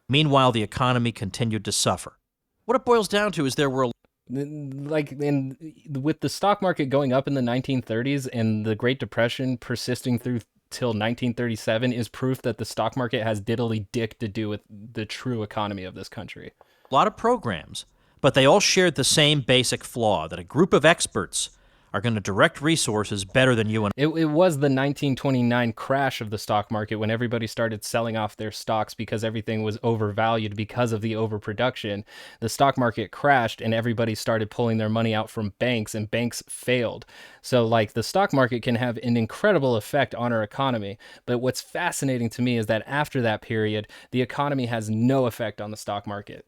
Meanwhile, the economy continued to suffer. What it boils down to is there were with the stock market going up in the 1930s and the Great Depression persisting through till 1937 is proof that the stock market has diddly dick to do with the true economy of this country. a lot of programs, but they all shared the same basic flaw, that a group of experts are going to direct resources better than you and It was the 1929 crash of the stock market when everybody started selling off their stocks because everything was overvalued because of the overproduction. The stock market crashed and everybody started pulling their money out from banks, and banks failed. So like the stock market can have an incredible effect on our economy. But what's fascinating to me is that after that period, the economy has no effect on the stock market.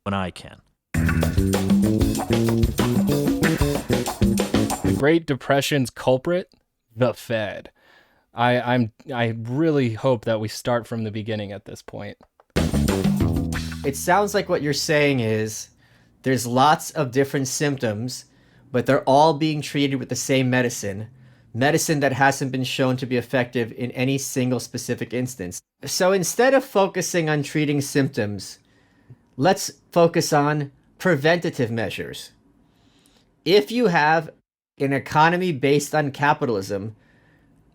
I can. The Great Depression's culprit, the Fed. I really hope that we start from the beginning at this point. It sounds like what you're saying is there's lots of different symptoms, but they're all being treated with the same medicine that hasn't been shown to be effective in any single specific instance. So instead of focusing on treating symptoms, let's focus on preventative measures. If you have an economy based on capitalism,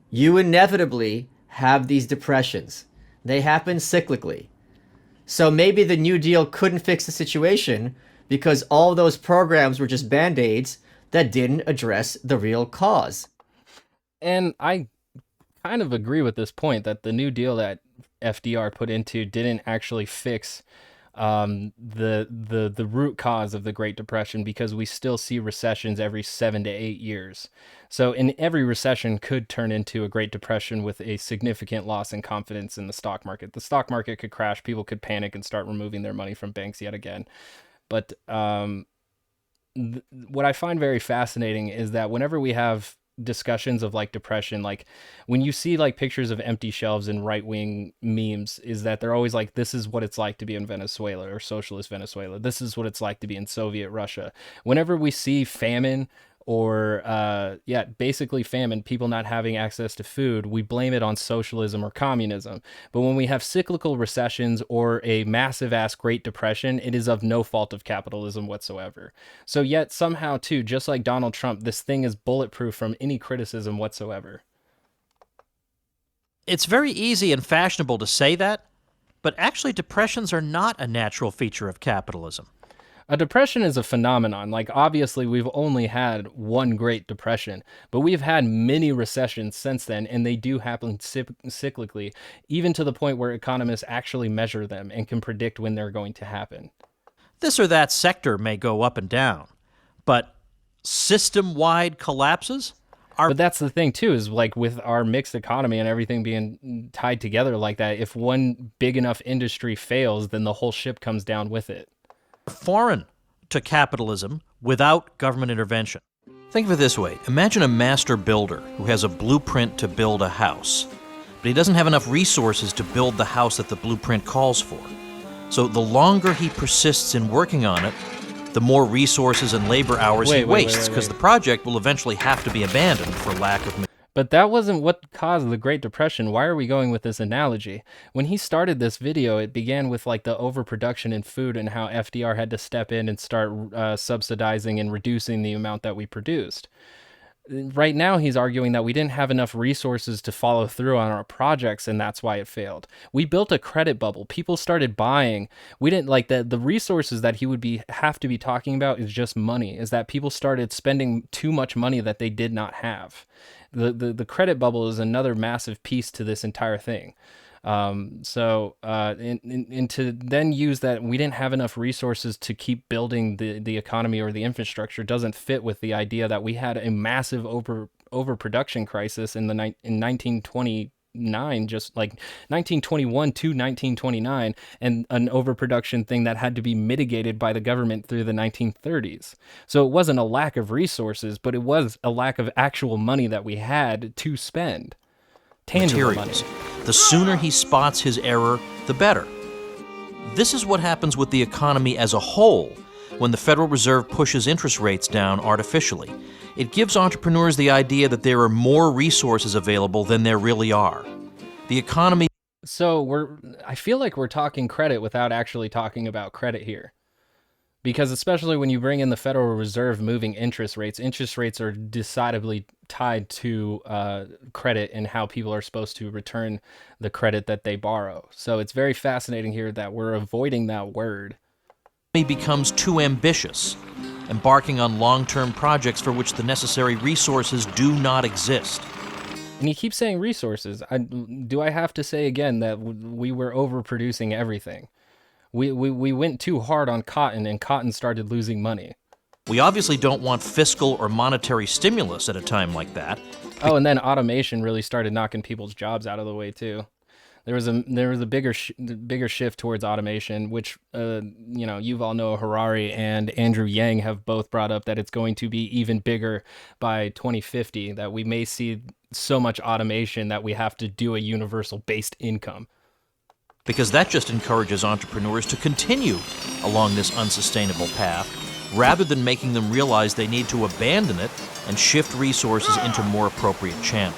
you inevitably have these depressions. They happen cyclically. So maybe the New Deal couldn't fix the situation because all those programs were just band-aids that didn't address the real cause. And I kind of agree with this point that the New Deal that FDR put into didn't actually fix the root cause of the Great Depression, because we still see recessions every 7 to 8 years. So in every recession could turn into a Great Depression with a significant loss in confidence in the stock market. The stock market could crash, people could panic and start removing their money from banks yet again. But what I find very fascinating is that whenever we have discussions of like depression, like when you see like pictures of empty shelves in right-wing memes, is that they're always like, this is what it's like to be in Venezuela or socialist Venezuela. This is what it's like to be in Soviet Russia. Whenever we see famine or basically famine, people not having access to food, we blame it on socialism or communism. But when we have cyclical recessions or a massive ass Great Depression, it is of no fault of capitalism whatsoever. So yet somehow too, just like Donald Trump, this thing is bulletproof from any criticism whatsoever. It's very easy and fashionable to say that, but actually depressions are not a natural feature of capitalism. A depression is a phenomenon. Like, obviously, we've only had one Great Depression, but we've had many recessions since then, and they do happen cyclically, even to the point where economists actually measure them and can predict when they're going to happen. This or that sector may go up and down, but system-wide collapses are... But that's the thing, too, is like with our mixed economy and everything being tied together like that, if one big enough industry fails, then the whole ship comes down with it. Foreign to capitalism without government intervention. Think of it this way. Imagine a master builder who has a blueprint to build a house, but he doesn't have enough resources to build the house that the blueprint calls for. So the longer he persists in working on it, the more resources and labor hours he wastes, because the project will eventually have to be abandoned for lack of... But that wasn't what caused the Great Depression. Why are we going with this analogy? When he started this video, it began with like the overproduction in food and how FDR had to step in and start subsidizing and reducing the amount that we produced. Right now, he's arguing that we didn't have enough resources to follow through on our projects, and that's why it failed. We built a credit bubble. People started buying. We didn't like the resources that he would have to be talking about is just money, is that people started spending too much money that they did not have. The credit bubble is another massive piece to this entire thing. And to then use that we didn't have enough resources to keep building the economy or the infrastructure doesn't fit with the idea that we had a massive overproduction crisis in 1929, just like 1921 to 1929, and an overproduction thing that had to be mitigated by the government through the 1930s. So it wasn't a lack of resources, but it was a lack of actual money that we had to spend. Tangible Materials. money. The sooner he spots his error, the better. This is what happens with the economy as a whole when the Federal Reserve pushes interest rates down artificially. It gives entrepreneurs the idea that there are more resources available than there really are. The economy... So I feel like we're talking credit without actually talking about credit here. Because especially when you bring in the Federal Reserve moving interest rates are decidedly tied to credit and how people are supposed to return the credit that they borrow. So it's very fascinating here that we're avoiding that word. Becomes too ambitious, embarking on long-term projects for which the necessary resources do not exist. And you keep saying resources. Do I have to say again that we were overproducing everything? We went too hard on cotton, and cotton started losing money. We obviously don't want fiscal or monetary stimulus at a time like that. Oh, and then automation really started knocking people's jobs out of the way too. There was a bigger shift towards automation, which Yuval Noah Harari and Andrew Yang have both brought up that it's going to be even bigger by 2050. That we may see so much automation that we have to do a universal based income. Because that just encourages entrepreneurs to continue along this unsustainable path, rather than making them realize they need to abandon it and shift resources into more appropriate channels.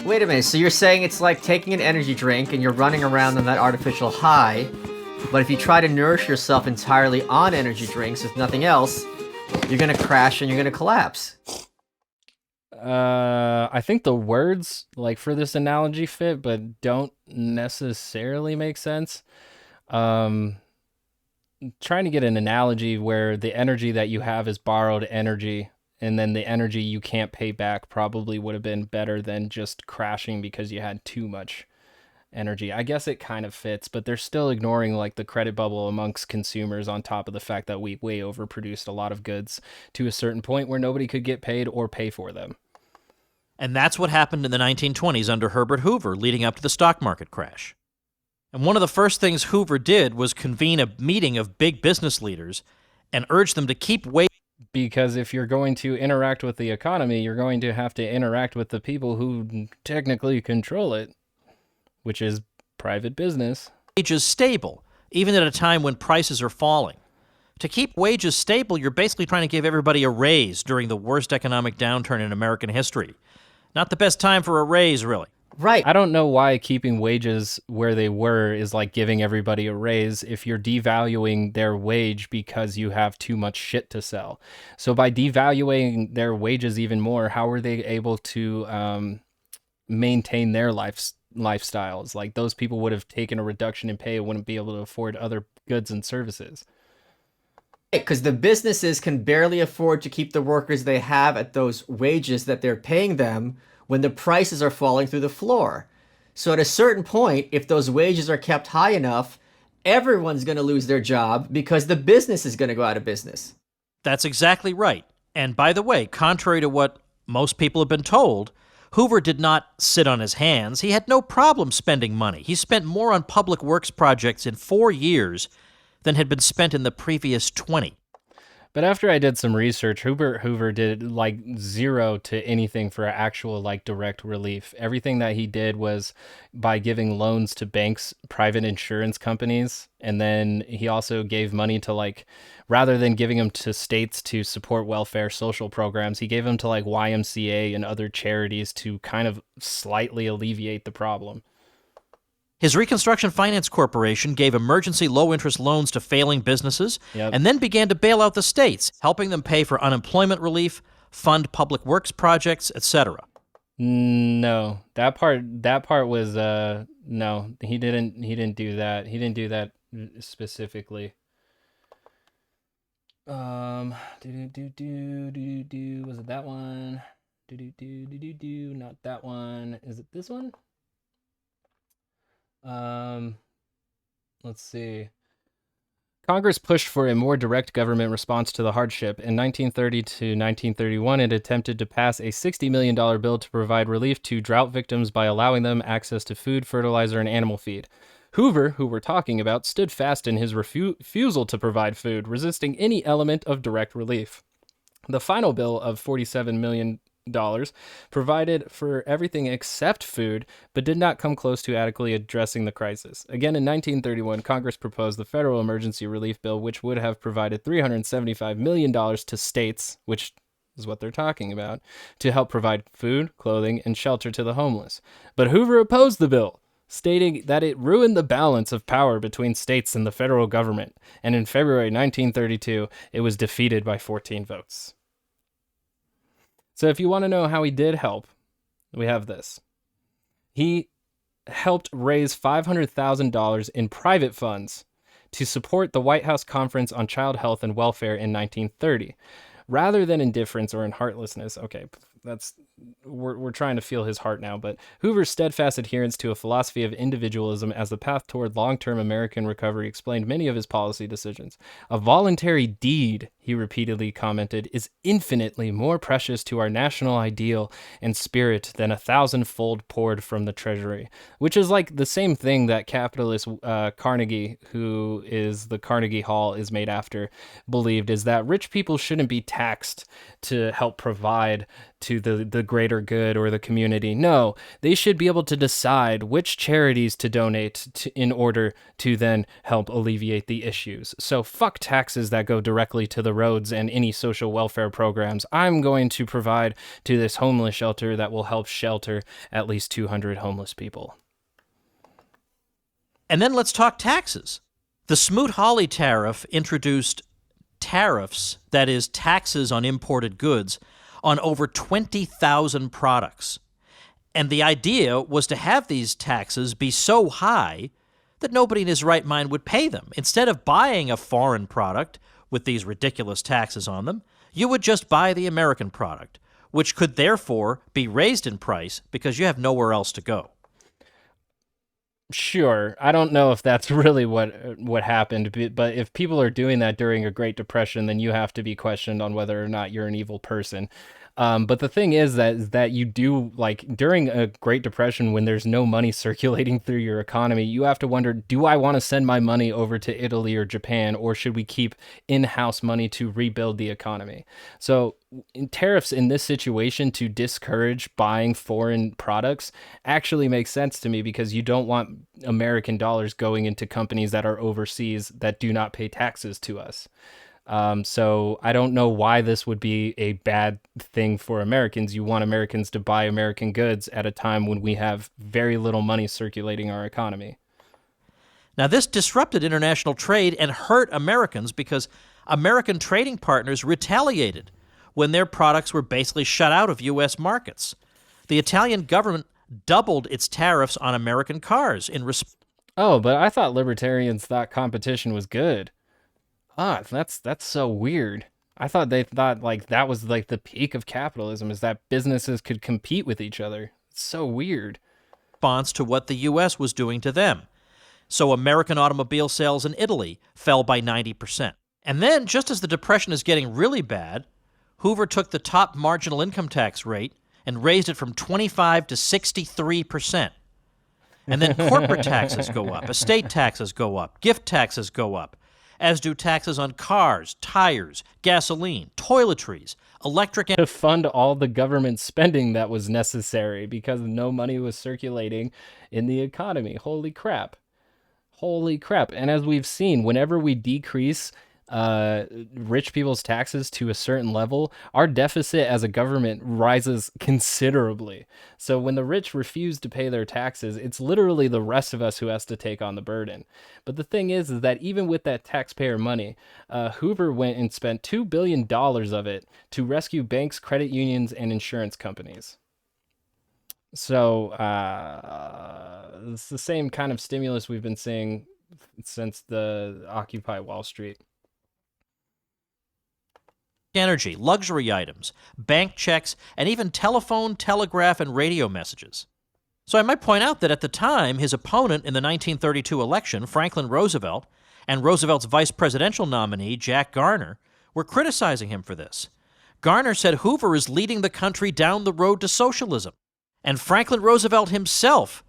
Wait a minute, so you're saying it's like taking an energy drink and you're running around on that artificial high, but if you try to nourish yourself entirely on energy drinks with nothing else, you're gonna crash and you're gonna collapse. I think the words like for this analogy fit, but don't necessarily make sense. Trying to get an analogy where the energy that you have is borrowed energy, and then the energy you can't pay back probably would have been better than just crashing because you had too much energy. I guess it kind of fits, but they're still ignoring like the credit bubble amongst consumers on top of the fact that we way overproduced a lot of goods to a certain point where nobody could get paid or pay for them. And that's what happened in the 1920s under Herbert Hoover, leading up to the stock market crash. And one of the first things Hoover did was convene a meeting of big business leaders and urge them to keep because if you're going to interact with the economy, you're going to have to interact with the people who technically control it, which is private business. Wages stable, even at a time when prices are falling. To keep wages stable, you're basically trying to give everybody a raise during the worst economic downturn in American history. Not the best time for a raise, really. Right. I don't know why keeping wages where they were is like giving everybody a raise if you're devaluing their wage because you have too much shit to sell. So by devaluing their wages even more, how are they able to maintain their lifestyles? Like those people would have taken a reduction in pay and wouldn't be able to afford other goods and services. Because the businesses can barely afford to keep the workers they have at those wages that they're paying them when the prices are falling through the floor. So at a certain point, if those wages are kept high enough, everyone's going to lose their job because the business is going to go out of business. That's exactly right. And by the way, contrary to what most people have been told, Hoover did not sit on his hands. He had no problem spending money. He spent more on public works projects in 4 years than had been spent in the previous 20. But after I did some research, Hoover did like zero to anything for actual like direct relief. Everything that he did was by giving loans to banks, private insurance companies, and then he also gave money to like, rather than giving them to states to support welfare social programs, he gave them to like YMCA and other charities to kind of slightly alleviate the problem. His Reconstruction Finance Corporation gave emergency low-interest loans to failing businesses and then began to bail out the states, helping them pay for unemployment relief, fund public works projects, etc. No, that part was no, he didn't do that. He didn't do that specifically. Was it that one? Not that one. Is it this one? Let's see. Congress pushed for a more direct government response to the hardship. In 1930 to 1931, it attempted to pass a $60 million bill to provide relief to drought victims by allowing them access to food, fertilizer, and animal feed. Hoover, who we're talking about, stood fast in his refusal to provide food, resisting any element of direct relief. The final bill of $47 million provided for everything except food, but did not come close to adequately addressing the crisis. Again, in 1931, Congress proposed the Federal Emergency Relief Bill, which would have provided $375 million to states, which is what they're talking about, to help provide food, clothing, and shelter to the homeless. But Hoover opposed the bill, stating that it ruined the balance of power between states and the federal government, and in February 1932, it was defeated by 14 votes. So if you want to know how he did help, we have this. He helped raise $500,000 in private funds to support the White House Conference on Child Health and Welfare in 1930. Rather than indifference or in heartlessness, okay, we're trying to feel his heart now, but Hoover's steadfast adherence to a philosophy of individualism as the path toward long-term American recovery explained many of his policy decisions. A voluntary deed, he repeatedly commented, is infinitely more precious to our national ideal and spirit than 1,000-fold poured from the treasury, which is like the same thing that capitalist Carnegie, who is the Carnegie Hall is made after, believed, is that rich people shouldn't be taxed to help provide to the greater good or the community. No, they should be able to decide which charities to donate to in order to then help alleviate the issues. So fuck taxes that go directly to the roads and any social welfare programs. I'm going to provide to this homeless shelter that will help shelter at least 200 homeless people. And then let's talk taxes. The Smoot-Hawley tariff introduced tariffs, that is, taxes on imported goods, on over 20,000 products. And the idea was to have these taxes be so high that nobody in his right mind would pay them. Instead of buying a foreign product with these ridiculous taxes on them, you would just buy the American product, which could therefore be raised in price because you have nowhere else to go. Sure, I don't know if that's really what happened, but if people are doing that during a Great Depression, then you have to be questioned on whether or not you're an evil person. But the thing is that you do, like, during a Great Depression, when there's no money circulating through your economy, you have to wonder, do I want to send my money over to Italy or Japan, or should we keep in-house money to rebuild the economy? So tariffs in this situation to discourage buying foreign products actually makes sense to me, because you don't want American dollars going into companies that are overseas that do not pay taxes to us. So I don't know why this would be a bad thing for Americans. You want Americans to buy American goods at a time when we have very little money circulating our economy. Now, this disrupted international trade and hurt Americans because American trading partners retaliated when their products were basically shut out of U.S. markets. The Italian government doubled its tariffs on American cars in response. Oh, but I thought libertarians thought competition was good. That's so weird. I thought they thought like that was like the peak of capitalism, is that businesses could compete with each other. It's so weird. To what the U.S. was doing to them. So American automobile sales in Italy fell by 90%. And then, just as the Depression is getting really bad, Hoover took the top marginal income tax rate and raised it from 25 to 63%. And then corporate taxes go up, estate taxes go up, gift taxes go up, as do taxes on cars, tires, gasoline, toiletries, electric To fund all the government spending that was necessary because no money was circulating in the economy. Holy crap. Holy crap. And as we've seen, whenever we decrease rich people's taxes to a certain level, our deficit as a government rises considerably. So when the rich refuse to pay their taxes, it's literally the rest of us who has to take on the burden. But the thing is that even with that taxpayer money, Hoover went and spent $2 billion of it to rescue banks, credit unions, and insurance companies. So it's the same kind of stimulus we've been seeing since the Occupy Wall Street. energy, luxury items, bank checks, and even telephone, telegraph, and radio messages. So I might point out that at the time, his opponent in the 1932 election, Franklin Roosevelt, and Roosevelt's vice presidential nominee, Jack Garner, were criticizing him for this. Garner said Hoover is leading the country down the road to socialism. And Franklin Roosevelt himself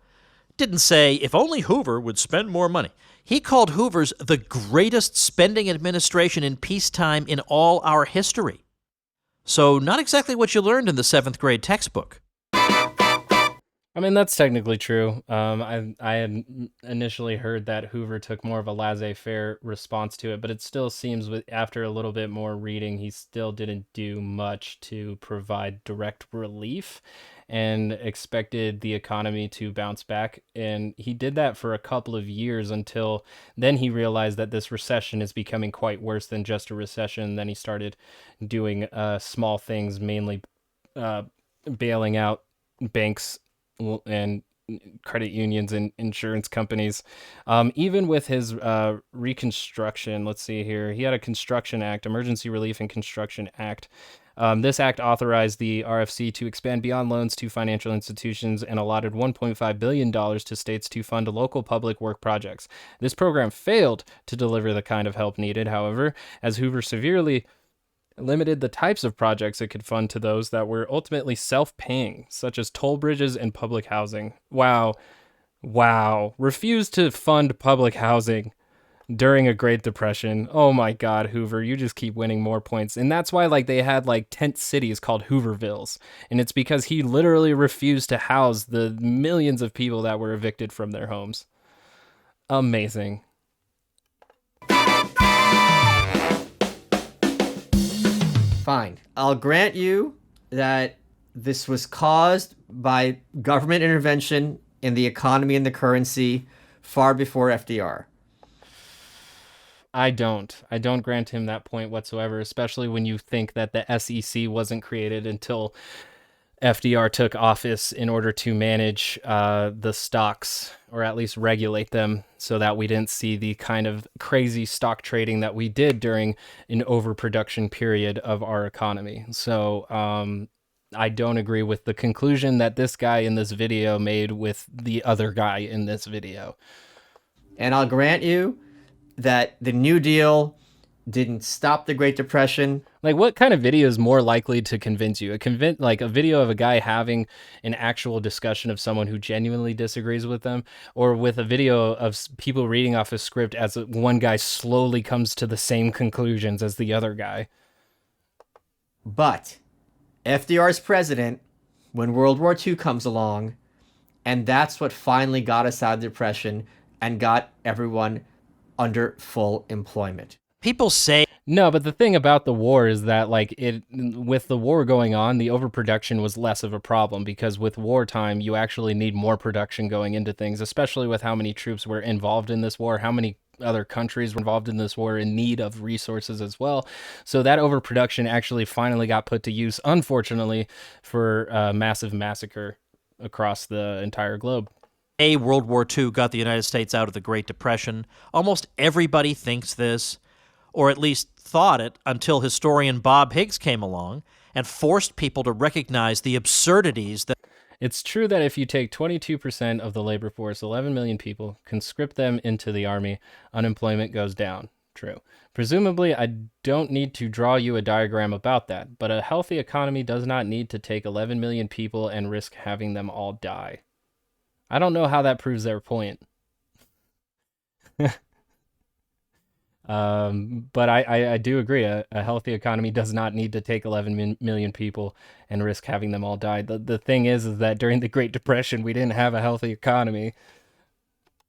didn't say, if only Hoover would spend more money. He called Hoover's the greatest spending administration in peacetime in all our history. So not exactly what you learned in the 7th grade textbook. I mean, that's technically true. I had initially heard that Hoover took more of a laissez-faire response to it, but it still seems after a little bit more reading, he still didn't do much to provide direct relief and expected the economy to bounce back. And he did that for a couple of years until then he realized that this recession is becoming quite worse than just a recession. Then he started doing small things, mainly bailing out banks and credit unions and insurance companies. Even with his reconstruction, let's see here, he had a Construction Act, Emergency Relief and Construction Act. This act authorized the RFC to expand beyond loans to financial institutions and allotted $1.5 billion to states to fund local public work projects. This program failed to deliver the kind of help needed, however, as Hoover severely limited the types of projects it could fund to those that were ultimately self-paying, such as toll bridges and public housing. Wow. Refused to fund public housing during a Great Depression. Oh my God, Hoover, you just keep winning more points. And that's why they had tent cities called Hoovervilles. And it's because he literally refused to house the millions of people that were evicted from their homes. Amazing. Fine. I'll grant you that this was caused by government intervention in the economy and the currency far before FDR. I don't grant him that point whatsoever, especially when you think that the SEC wasn't created until FDR took office in order to manage the stocks, or at least regulate them, so that we didn't see the kind of crazy stock trading that we did during an overproduction period of our economy. So I don't agree with the conclusion that this guy in this video made with the other guy in this video. And I'll grant you that the New Deal didn't stop the Great Depression. Like, what kind of video is more likely to convince you? Like a video of a guy having an actual discussion of someone who genuinely disagrees with them, or with a video of people reading off a script as one guy slowly comes to the same conclusions as the other guy. But FDR's president when World War II comes along, and that's what finally got us out of the Depression and got everyone under full employment. People say No, but the thing about the war is that, like, with the war going on, the overproduction was less of a problem, because with wartime, you actually need more production going into things, especially with how many troops were involved in this war, how many other countries were involved in this war in need of resources as well. So that overproduction actually finally got put to use, unfortunately, for a massive massacre across the entire globe. World War II got the United States out of the Great Depression. Almost everybody thinks this, or at least thought it, until historian Bob Higgs came along and forced people to recognize the absurdities that It's true that if you take 22% of the labor force, 11 million people, conscript them into the army, unemployment goes down. True. Presumably, I don't need to draw you a diagram about that, but a healthy economy does not need to take 11 million people and risk having them all die. I don't know how that proves their point. But I do agree. A healthy economy does not need to take 11 million people and risk having them all die. The thing is that during the Great Depression, we didn't have a healthy economy.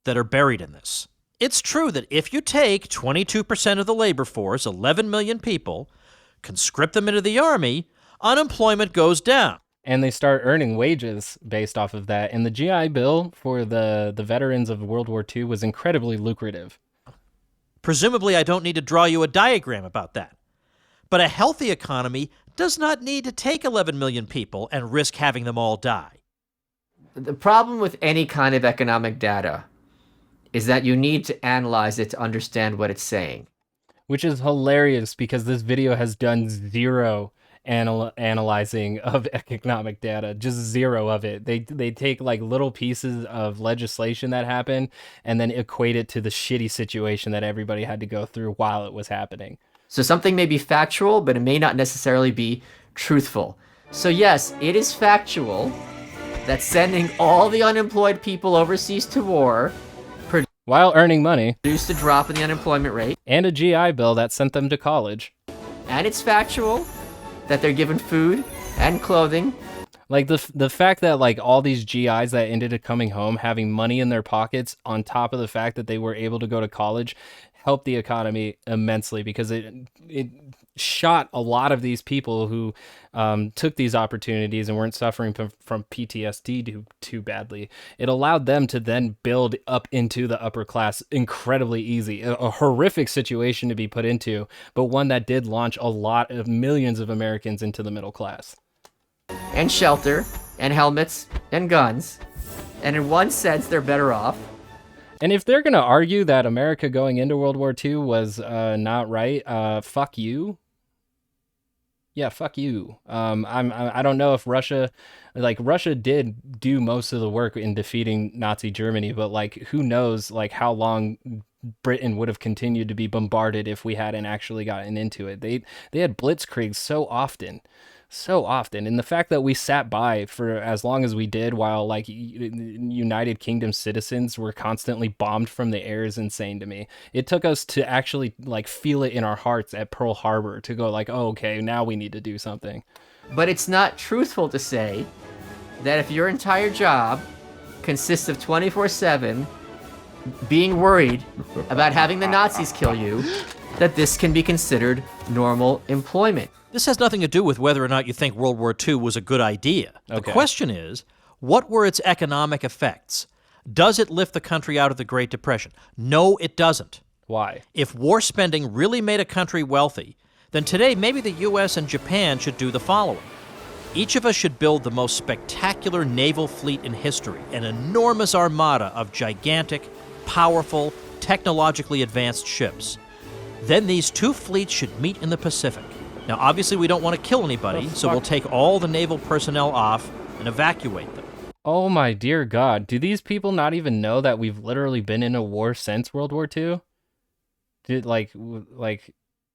are buried in this. It's true that if you take 22% of the labor force, 11 million people, conscript them into the army, unemployment goes down. And they start earning wages based off of that. And the GI Bill for the veterans of World War II was incredibly lucrative. Presumably, I don't need to draw you a diagram about that. But a healthy economy does not need to take 11 million people and risk having them all die. The problem with any kind of economic data is that you need to analyze it to understand what it's saying. Which is hilarious, because this video has done zero analyzing of economic data, just zero of it. They take like little pieces of legislation that happened and then equate it to the shitty situation that everybody had to go through while it was happening. So something may be factual, but it may not necessarily be truthful. So yes, it is factual that sending all the unemployed people overseas to war While earning money. produced a drop in the unemployment rate. And a GI Bill that sent them to college. And it's factual that they're given food and clothing. Like the fact that like all these GIs that ended up coming home having money in their pockets, on top of the fact that they were able to go to college, helped the economy immensely, because it shot a lot of these people who took these opportunities and weren't suffering from PTSD too badly. It allowed them to then build up into the upper class incredibly easy. A horrific situation to be put into, but one that did launch a lot of millions of Americans into the middle class. And shelter, and helmets, and guns. And in one sense, they're better off. And if they're going to argue that America going into World War II was not right, fuck you. Yeah, fuck you. I don't know if Russia did do most of the work in defeating Nazi Germany, but like who knows like how long Britain would have continued to be bombarded if we hadn't actually gotten into it. They had blitzkriegs so often. And the fact that we sat by for as long as we did while like United Kingdom citizens were constantly bombed from the air is insane to me. It took us to actually like feel it in our hearts at Pearl Harbor to go like, oh, okay, now we need to do something. But it's not truthful to say that if your entire job consists of 24/7 being worried about having the Nazis kill you, that this can be considered normal employment. This has nothing to do with whether or not you think World War II was a good idea. The question is, what were its economic effects? Does it lift the country out of the Great Depression? No, it doesn't. Why? If war spending really made a country wealthy, then today maybe the U.S. and Japan should do the following. Each of us should build the most spectacular naval fleet in history, an enormous armada of gigantic, powerful, technologically advanced ships. Then these two fleets should meet in the Pacific. Now, obviously, we don't want to kill anybody, so we'll take all the naval personnel off and evacuate them. Oh my dear God. Do these people not even know that we've literally been in a war since World War II?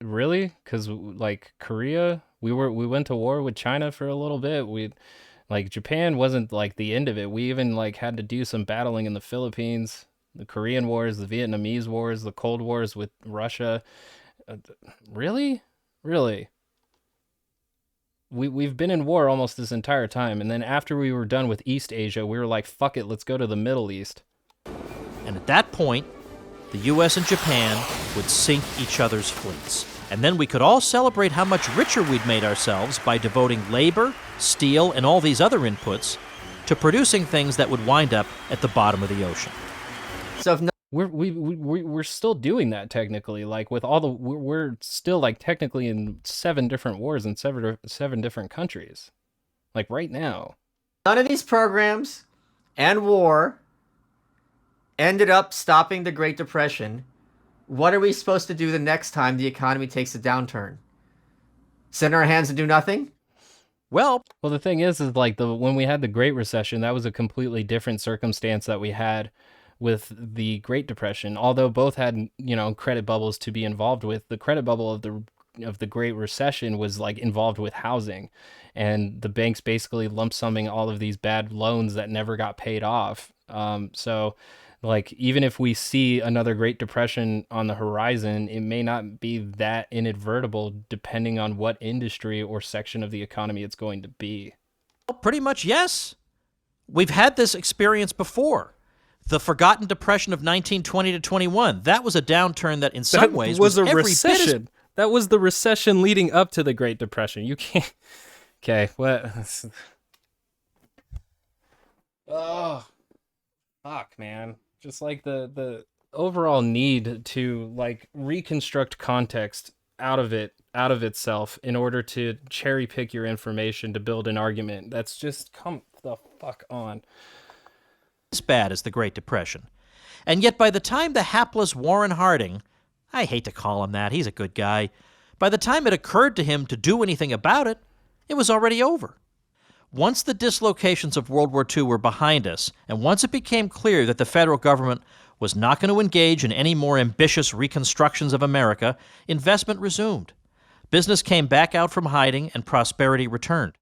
really? Because like Korea, we went to war with China for a little bit. We like Japan wasn't like the end of it. We even like had to do some battling in the Philippines, the Korean Wars, the Vietnamese Wars, the Cold Wars with Russia. Uh, really? Really? We've been in war almost this entire time, and then after we were done with East Asia, we were like, fuck it, let's go to the Middle East. And at that point, the U.S. and Japan would sink each other's fleets. And then we could all celebrate how much richer we'd made ourselves by devoting labor, steel, and all these other inputs to producing things that would wind up at the bottom of the ocean. So if We're still doing that technically, like with all the we're still like technically in 7 different wars in 7 different countries, like right now. none of these programs and war ended up stopping the Great Depression, what are we supposed to do the next time the economy takes a downturn? Sit in our hands and do nothing? Well, The thing is like when we had the Great Recession, that was a completely different circumstance that we had with the Great Depression. Although both had, credit bubbles to be involved with, the credit bubble of the Great Recession was like involved with housing, and the banks basically lump summing all of these bad loans that never got paid off. So like even if we see another Great Depression on the horizon, it may not be that inadvertible depending on what industry or section of the economy it's going to be. pretty much yes. We've had this experience before. The forgotten depression of 1920 to 21. That was a downturn that in some ways was a every recession. That was the recession leading up to the Great Depression. You can't. Okay, what? Oh, fuck, man. Just like the overall need to like reconstruct context out of itself in order to cherry pick your information to build an argument. That's just come the fuck on. as bad as the Great Depression. And yet by the time the hapless Warren Harding, I hate to call him that, he's a good guy, by the time it occurred to him to do anything about it, it was already over. Once the dislocations of World War II were behind us, and once it became clear that the federal government was not going to engage in any more ambitious reconstructions of America, investment resumed. Business came back out from hiding, and prosperity returned.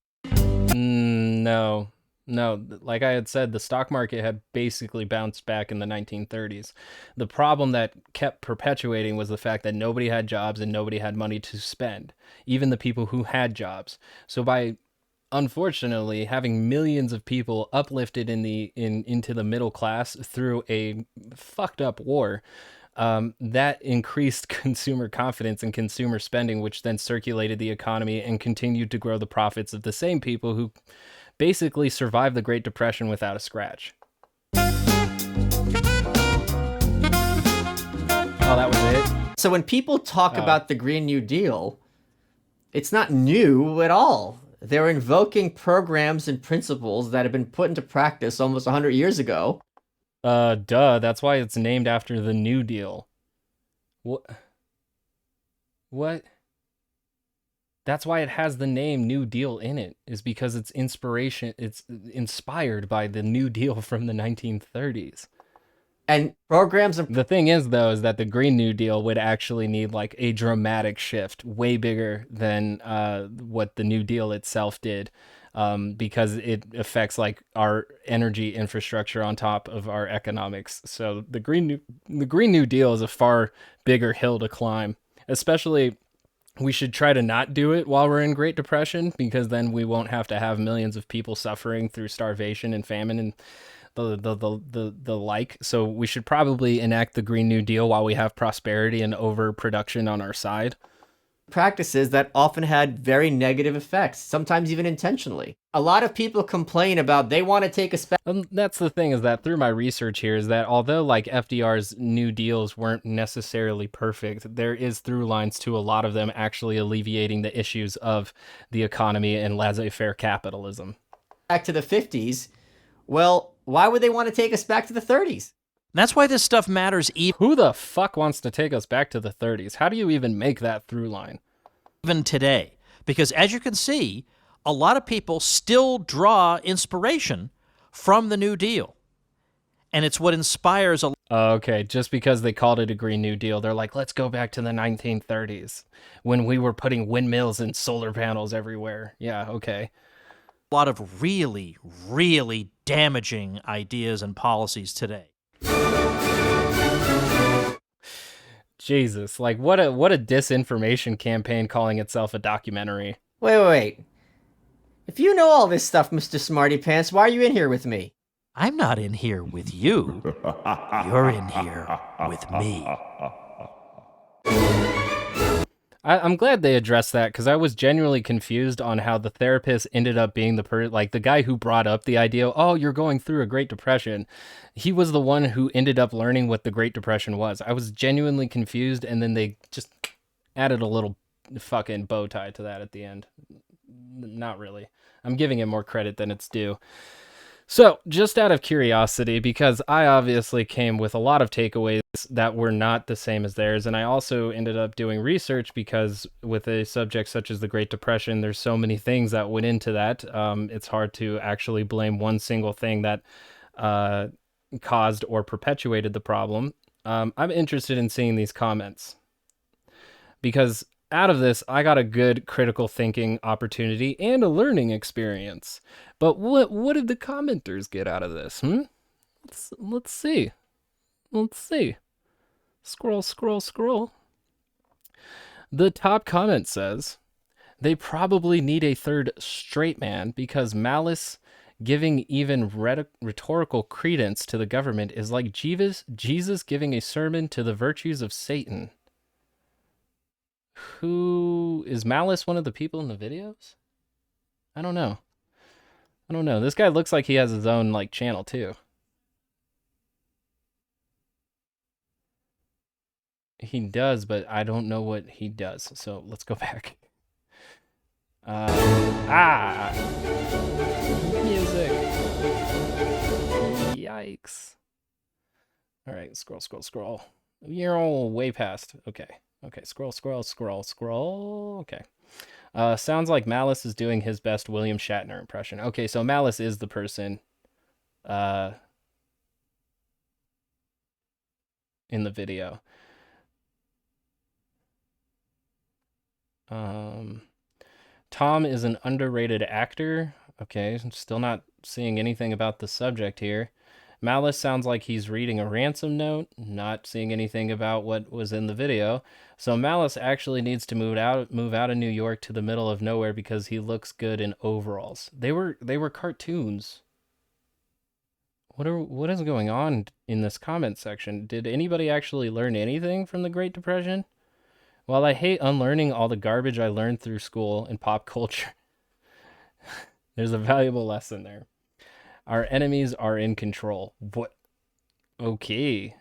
No, like I had said, the stock market had basically bounced back in the 1930s. The problem that kept perpetuating was the fact that nobody had jobs and nobody had money to spend, even the people who had jobs. So by unfortunately having millions of people uplifted into the middle class through a fucked up war, that increased consumer confidence and consumer spending, which then circulated the economy and continued to grow the profits of the same people who basically survived the Great Depression without a scratch. Oh, that was it? So when people talk about the Green New Deal, it's not new at all. They're invoking programs and principles that have been put into practice almost 100 years ago. Duh, that's why it's named after the New Deal. What? That's why it has the name New Deal in it, is because it's inspired by the New Deal from the 1930s. And programs and The thing is, though, is that the Green New Deal would actually need like a dramatic shift, way bigger than what the New Deal itself did, because it affects like our energy infrastructure on top of our economics. So the Green New Deal is a far bigger hill to climb. Especially, we should try to not do it while we're in Great Depression, because then we won't have to have millions of people suffering through starvation and famine and the like. So we should probably enact the Green New Deal while we have prosperity and overproduction on our side. practices that often had very negative effects, sometimes even intentionally. A lot of people complain about they want to take a step. That's the thing, is that through my research here, is that although like FDR's New Deals weren't necessarily perfect, there is through lines to a lot of them actually alleviating the issues of the economy and laissez-faire capitalism. Back to the 50s, well, why would they want to take us back to the 30s? That's why this stuff matters Who the fuck wants to take us back to the 30s? How do you even make that through line? even today. Because as you can see, a lot of people still draw inspiration from the New Deal. And it's what inspires a Okay, just because they called it a Green New Deal, they're like, let's go back to the 1930s when we were putting windmills and solar panels everywhere. Yeah, okay. A lot of really, really damaging ideas and policies today. Jesus, like what a disinformation campaign calling itself a documentary. Wait. If you know all this stuff, Mr. Smarty Pants, why are you in here with me? I'm not in here with you. You're in here with me. I'm glad they addressed that because I was genuinely confused on how the therapist ended up being like the guy who brought up the idea. Oh, you're going through a Great Depression. He was the one who ended up learning what the Great Depression was. I was genuinely confused, and then they just added a little fucking bow tie to that at the end. Not really. I'm giving it more credit than it's due. So, just out of curiosity, because I obviously came with a lot of takeaways that were not the same as theirs, and I also ended up doing research because with a subject such as the Great Depression, there's so many things that went into that. It's hard to actually blame one single thing that caused or perpetuated the problem. I'm interested in seeing these comments because out of this, I got a good critical thinking opportunity and a learning experience. But what did the commenters get out of this? Let's see. Let's see. Scroll. The top comment says, they probably need a third straight man because Malice giving even rhetorical credence to the government is like Jesus giving a sermon to the virtues of Satan. Who is Malice, one of the people in the videos? I don't know. This guy looks like he has his own like channel too. He does, but I don't know what he does. So let's go back. Music. Yikes. All right, scroll. You're all way past. Okay, scroll. Okay. Sounds like Malice is doing his best William Shatner impression. Okay, so Malice is the person in the video. Tom is an underrated actor. Okay, I'm still not seeing anything about the subject here. Malice sounds like he's reading a ransom note, not seeing anything about what was in the video. So Malice actually needs to move out of New York to the middle of nowhere because he looks good in overalls. They were cartoons. What is going on in this comment section? Did anybody actually learn anything from the Great Depression? While I hate unlearning all the garbage I learned through school and pop culture, there's a valuable lesson there. Our enemies are in control. What? Okay.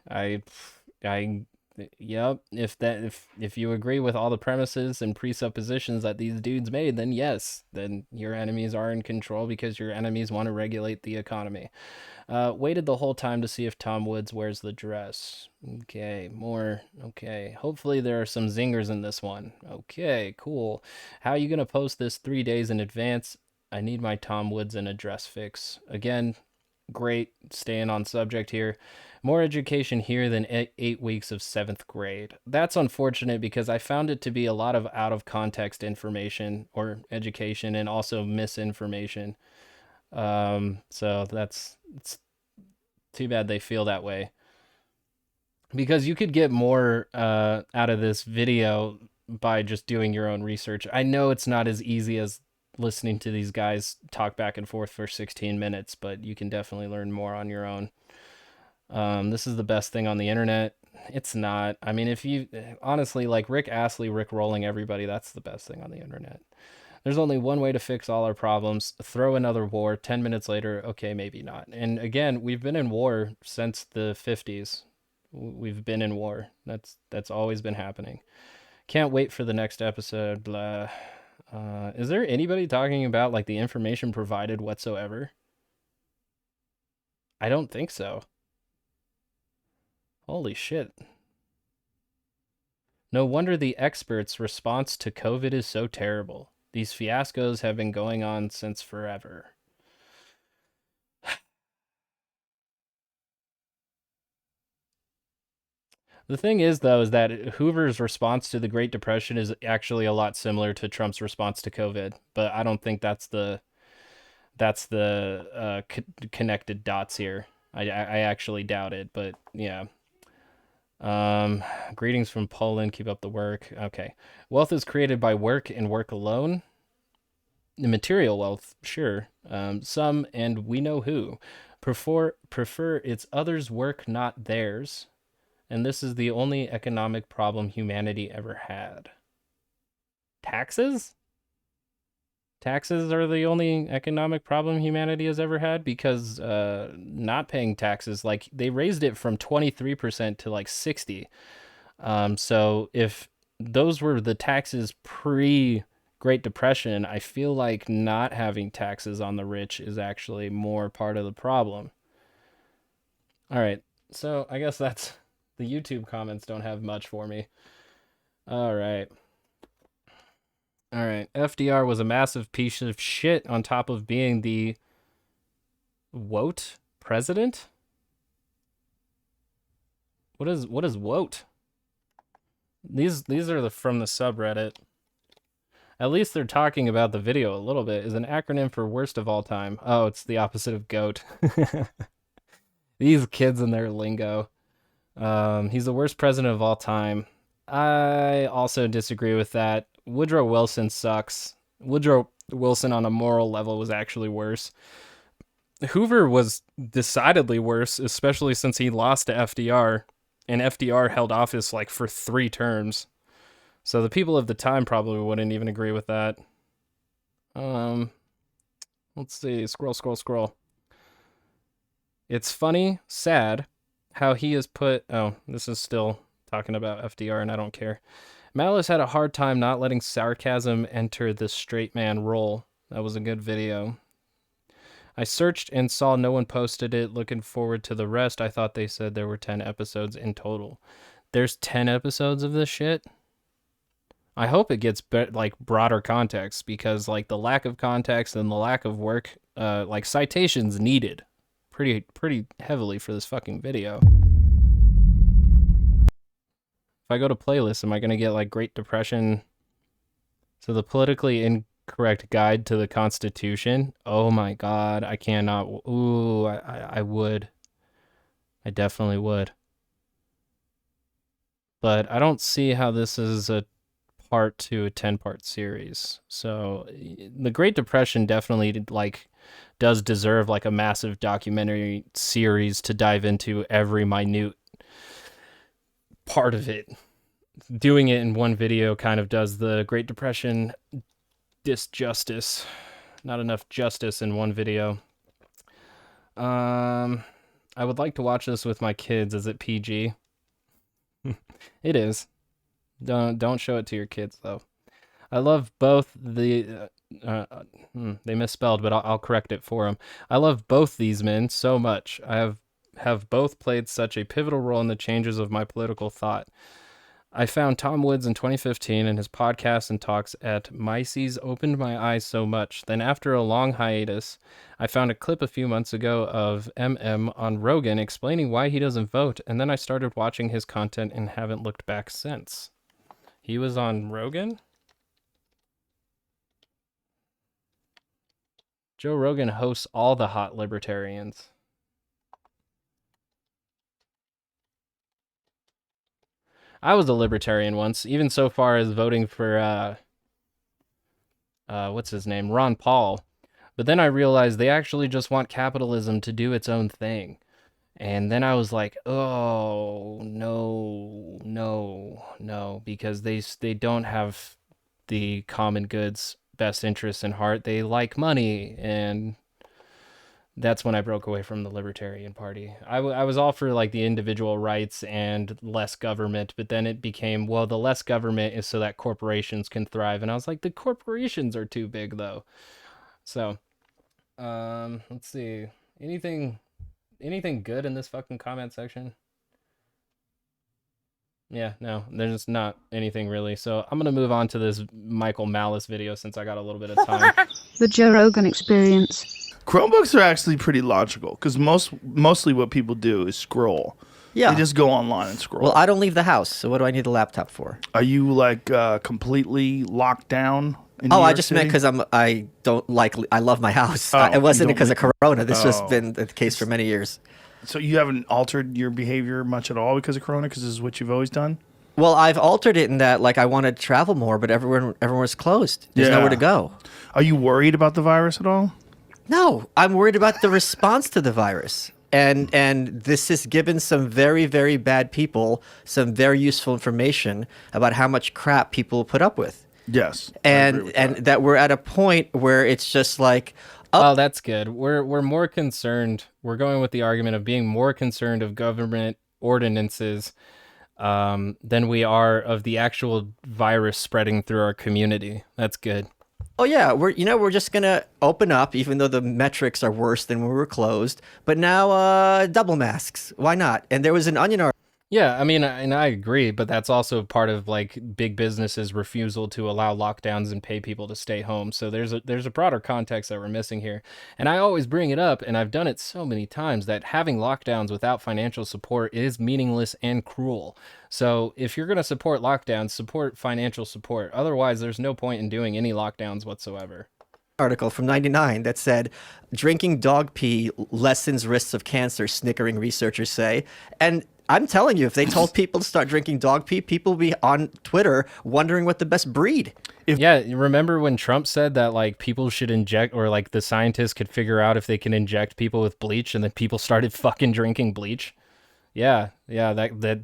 Yep. If you agree with all the premises and presuppositions that these dudes made, then yes, then your enemies are in control because your enemies want to regulate the economy. Waited the whole time to see if Tom Woods wears the dress. Okay, more. Okay, hopefully there are some zingers in this one. Okay, cool. How are you going to post this 3 days in advance? I need my Tom Woods in a dress fix. Again, great, staying on subject here. More education here than 8 weeks of 7th grade. That's unfortunate because I found it to be a lot of out of context information or education and also misinformation. So it's too bad they feel that way. Because you could get more out of this video by just doing your own research. I know it's not as easy as listening to these guys talk back and forth for 16 minutes, but you can definitely learn more on your own. This is the best thing on the internet. It's not. I mean, if you honestly like Rick Astley, Rick rolling everybody, that's the best thing on the internet. There's only one way to fix all our problems. Throw another war. 10 minutes later, okay, maybe not. And again, we've been in war since the 50s. We've been in war. That's always been happening. Can't wait for the next episode. Blah. Is there anybody talking about like the information provided whatsoever? I don't think so. Holy shit. No wonder the experts' response to COVID is so terrible. These fiascos have been going on since forever. The thing is, though, is that Hoover's response to the Great Depression is actually a lot similar to Trump's response to COVID, but I don't think that's the connected dots here. I actually doubt it, but yeah. Greetings from Poland. Keep up the work. Okay. Wealth is created by work and work alone. The material wealth, sure. Some, and we know who, prefer it's others' work, not theirs. And this is the only economic problem humanity ever had. Taxes? Taxes are the only economic problem humanity has ever had, because not paying taxes, like, they raised it from 23% to like 60. So if those were the taxes pre-Great Depression, I feel like not having taxes on the rich is actually more part of the problem. All right, so I guess that's the YouTube comments don't have much for me. All right. All right. FDR was a massive piece of shit on top of being the wote president. What is wote? These are from the subreddit. At least they're talking about the video a little bit. Is an acronym for worst of all time. Oh, it's the opposite of goat. These kids and their lingo. He's the worst president of all time. I also disagree with that. Woodrow Wilson sucks. Woodrow Wilson on a moral level was actually worse. Hoover was decidedly worse, especially since he lost to FDR, and FDR held office like for 3 terms. So the people of the time probably wouldn't even agree with that. Let's see. Scroll. It's funny, sad, how he has put... Oh, this is still talking about FDR, and I don't care. Malice had a hard time not letting sarcasm enter the straight man role. That was a good video. I searched and saw no one posted it. Looking forward to the rest. I thought they said there were 10 episodes in total. There's 10 episodes of this shit? I hope it gets like broader context, because like the lack of context and the lack of work, like citations needed pretty heavily for this fucking video. If I go to playlists, am I going to get like Great Depression? So the politically incorrect guide to the Constitution. Oh my God, I cannot. Ooh, I would. I definitely would. But I don't see how this is a part to a 10-part series. So the Great Depression definitely like does deserve like a massive documentary series to dive into every minute part of it. Doing it in one video kind of does the Great Depression disjustice. Not enough justice in one video. I would like to watch this with my kids. Is it PG? It is. Don't show it to your kids though. I love both the they misspelled, but I'll correct it for them. I love both these men so much. I have both played such a pivotal role in the changes of my political thought. I found Tom Woods in 2015, and his podcasts and talks at Mises opened my eyes so much. Then after a long hiatus, I found a clip a few months ago of MM on Rogan explaining why he doesn't vote, and then I started watching his content and haven't looked back since. He was on Rogan? Joe Rogan hosts all the hot libertarians. I was a libertarian once, even so far as voting for, what's his name? Ron Paul. But then I realized they actually just want capitalism to do its own thing. And then I was like, oh, no, because they don't have the common good's best interests in heart. They like money, and that's when I broke away from the Libertarian Party. I was all for like the individual rights and less government, but then it became, well, the less government is so that corporations can thrive, and I was like, the corporations are too big though. So, let's see, anything good in this fucking comment section? Yeah, no, there's not anything really. So I'm gonna move on to this Michael Malice video since I got a little bit of time. The Joe Rogan Experience. Chromebooks are actually pretty logical because mostly what people do is scroll. Yeah. They just go online and scroll. Well, I don't leave the house, so what do I need a laptop for? Are you like completely locked down? In New I York just City? meant because I love my house. Oh, It wasn't you don't because of Corona. This has Oh. been the case for many years. So you haven't altered your behavior much at all because of Corona, because this is what you've always done? Well, I've altered it in that, like, I wanted to travel more, but everyone was closed. There's nowhere to go. Are you worried about the virus at all? No, I'm worried about the response to the virus. And this has given some very, very bad people some very useful information about how much crap people put up with. Yes. I agree with And that we're at a point where it's just like, Oh, that's good. We're more concerned. We're going with the argument of being more concerned of government ordinances than we are of the actual virus spreading through our community. That's good. oh yeah, we're just gonna open up, even though the metrics are worse than when we were closed. But now, double masks. Why not? And there was an Onion article. Yeah, I mean, and I agree, but that's also part of like big businesses' refusal to allow lockdowns and pay people to stay home. So there's a broader context that we're missing here. And I always bring it up, and I've done it so many times, that having lockdowns without financial support is meaningless and cruel. So if you're going to support lockdowns, support financial support. Otherwise, there's no point in doing any lockdowns whatsoever. Article from '99 that said, "Drinking dog pee lessens risks of cancer," snickering researchers say. And I'm telling you, if they told people to start drinking dog pee, people would be on Twitter wondering what the best breed. Yeah, you remember when Trump said that like people should inject, or like the scientists could figure out if they can inject people with bleach, and then people started fucking drinking bleach? Yeah, that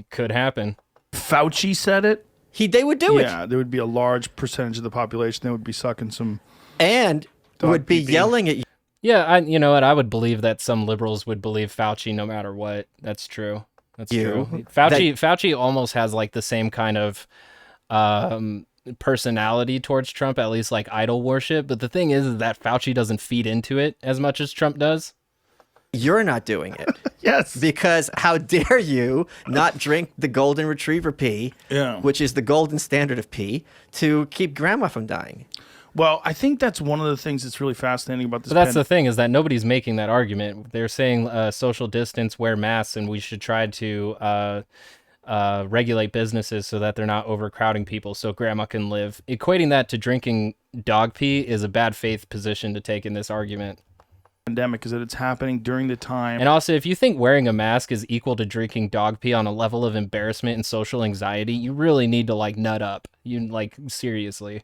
could happen. Fauci said it. They would do it. Yeah, there would be a large percentage of the population that would be sucking some. And Dog would be pee. yelling at you. Yeah, you know what? I would believe that some liberals would believe Fauci no matter what. That's true. That's true. Fauci almost has like the same kind of personality towards Trump, at least like idol worship. But the thing is that Fauci doesn't feed into it as much as Trump does. You're not doing it. Yes. Because how dare you not drink the golden retriever pee, Yeah. which is the golden standard of pee, to keep grandma from dying. Well, I think that's one of the things that's really fascinating about this. But that's the thing, is that nobody's making that argument. They're saying social distance, wear masks, and we should try to regulate businesses so that they're not overcrowding people so grandma can live. Equating that to drinking dog pee is a bad faith position to take in this argument. Pandemic is that it's happening during the time. And also, if you think wearing a mask is equal to drinking dog pee on a level of embarrassment and social anxiety, you really need to like nut up. Seriously.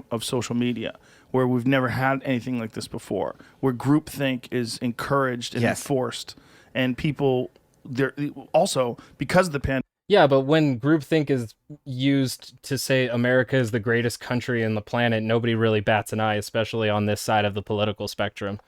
Of social media, where we've never had anything like this before, where groupthink is encouraged and Yes. enforced, and people, they're also because of the pandemic. Yeah, but when groupthink is used to say America is the greatest country in the planet, nobody really bats an eye, especially on this side of the political spectrum.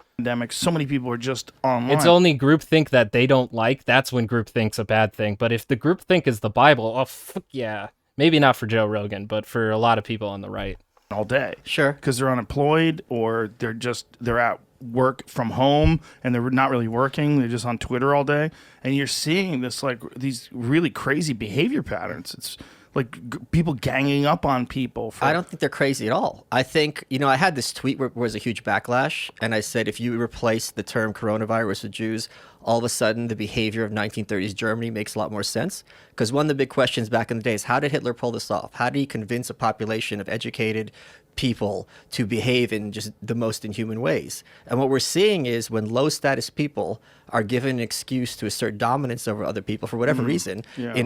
So many people are just online. It's only groupthink that they don't like. That's when groupthink's a bad thing. But if the groupthink is the Bible, oh, fuck yeah. Maybe not for Joe Rogan, but for a lot of people on the right. all day. Sure. Because they're unemployed, or they're at work from home and they're not really working. They're just on Twitter all day. And you're seeing this, like, these really crazy behavior patterns. It's like people ganging up on people. I don't think they're crazy at all. I think, I had this tweet where it was a huge backlash, and I said, if you replace the term coronavirus with Jews, all of a sudden the behavior of 1930s Germany makes a lot more sense. Because one of the big questions back in the day is, how did Hitler pull this off? How did he convince a population of educated people to behave in just the most inhuman ways? And what we're seeing is when low status people are given an excuse to assert dominance over other people for whatever reason,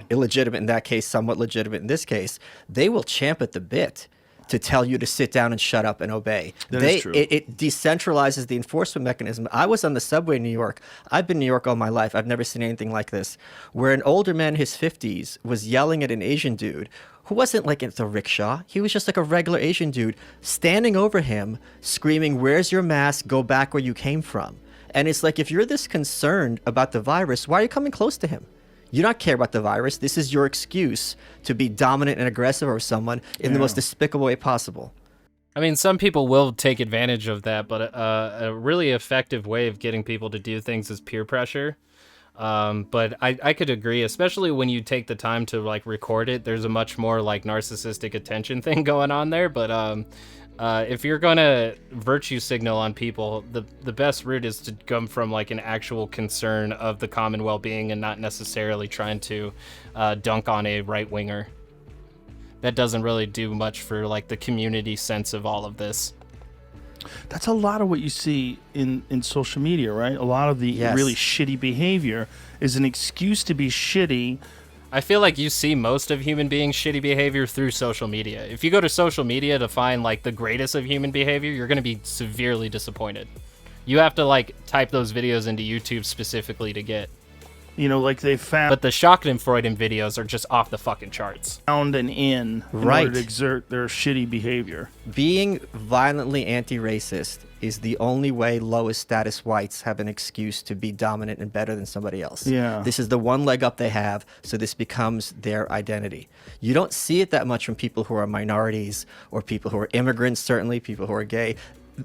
illegitimate in that case, somewhat legitimate in this case, they will champ at the bit to tell you to sit down and shut up and obey. That is true. It decentralizes the enforcement mechanism. I was on the subway in New York. I've been in New York all my life. I've never seen anything like this, where an older man in his 50s was yelling at an Asian dude who wasn't like it's a rickshaw. He was just like a regular Asian dude standing over him, screaming, "Where's your mask? Go back where you came from." And it's like, if you're this concerned about the virus, why are you coming close to him? You don't care about the virus. This is your excuse to be dominant and aggressive over someone in the most despicable way possible. I mean, some people will take advantage of that, but a really effective way of getting people to do things is peer pressure. But I could agree, especially when you take the time to like record it. There's a much more like narcissistic attention thing going on there. But if you're gonna virtue signal on people, the best route is to come from like an actual concern of the common well-being and not necessarily trying to dunk on a right-winger. That doesn't really do much for like the community sense of all of this. That's a lot of what you see in social media, right? A lot of the Yes. really shitty behavior is an excuse to be shitty. I feel like you see most of human beings' shitty behavior through social media. If you go to social media to find like the greatest of human behavior, you're going to be severely disappointed. You have to like type those videos into YouTube specifically to get. You know, like they But the Schadenfreude videos are just off the fucking charts. found an in Right. order to exert their shitty behavior. Being violently anti-racist is the only way lowest status whites have an excuse to be dominant and better than somebody else. Yeah. This is the one leg up they have, so this becomes their identity. You don't see it that much from people who are minorities or people who are immigrants, certainly, people who are gay,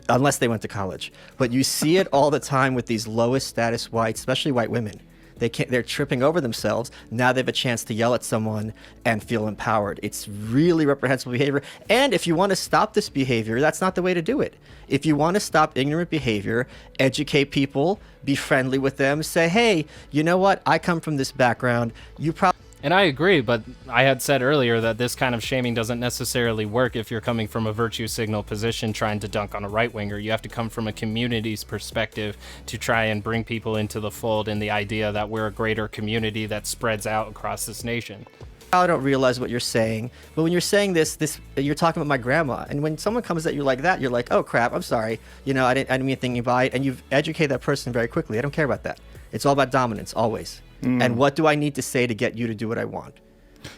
unless they went to college. But you see it all the time with these lowest status whites, especially white women. They're tripping over themselves. Now they have a chance to yell at someone and feel empowered. It's really reprehensible behavior. And if you want to stop this behavior, that's not the way to do it. If you want to stop ignorant behavior, educate people, be friendly with them, say, hey, you know what? I come from this background. You probably... And I agree, but I had said earlier that this kind of shaming doesn't necessarily work if you're coming from a virtue signal position trying to dunk on a right-winger. You have to come from a community's perspective to try and bring people into the fold and the idea that we're a greater community that spreads out across this nation. I don't realize what you're saying, but when you're saying this, you're talking about my grandma, and when someone comes at you like that, you're like, oh crap, I'm sorry, you know, I didn't mean thinking by it, and you've educated that person very quickly. I don't care about that. It's all about dominance, always. And what do I need to say to get you to do what I want?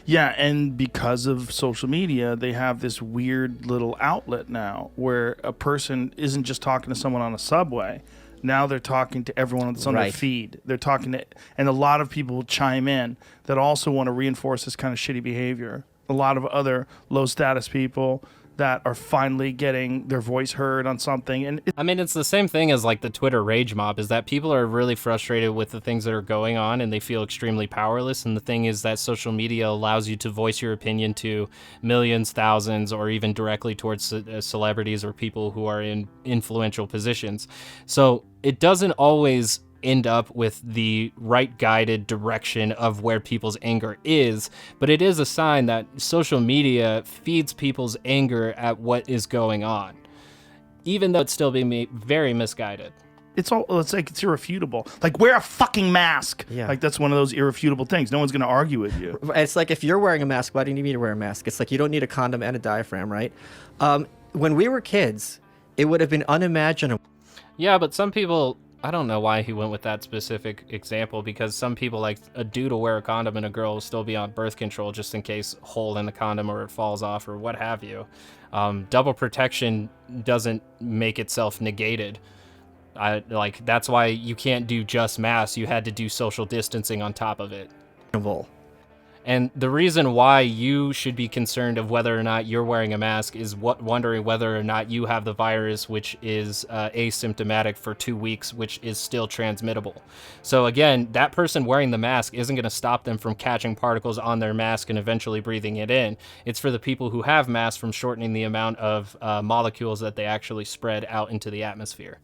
Yeah, and because of social media, they have this weird little outlet now where a person isn't just talking to someone on a subway. Now they're talking to everyone that's on their Right. feed. They're talking to, and a lot of people will chime in that also want to reinforce this kind of shitty behavior. A lot of other low status people that are finally getting their voice heard on something. And I mean, it's the same thing as like the Twitter rage mob, is that people are really frustrated with the things that are going on and they feel extremely powerless. And the thing is that social media allows you to voice your opinion to millions, thousands, or even directly towards celebrities or people who are in influential positions. So it doesn't always end up with the right guided direction of where people's anger is, but it is a sign that social media feeds people's anger at what is going on, even though it's still being very misguided. it's like it's irrefutable. Like, wear a fucking mask. Yeah. Like, that's one of those irrefutable things. No one's going to argue with you. It's like, if you're wearing a mask, why do you need me to wear a mask? It's like, you don't need a condom and a diaphragm, right? When we were kids, it would have been unimaginable. Yeah, but some people, I don't know why he went with that specific example, because some people, like, a dude will wear a condom and a girl will still be on birth control just in case hole in the condom or it falls off or what have you. Double protection doesn't make itself negated. That's why you can't do just masks. You had to do social distancing on top of it. And the reason why you should be concerned of whether or not you're wearing a mask is wondering whether or not you have the virus, which is asymptomatic for 2 weeks, which is still transmittable. So again, that person wearing the mask isn't going to stop them from catching particles on their mask and eventually breathing it in. It's for the people who have masks from shortening the amount of molecules that they actually spread out into the atmosphere.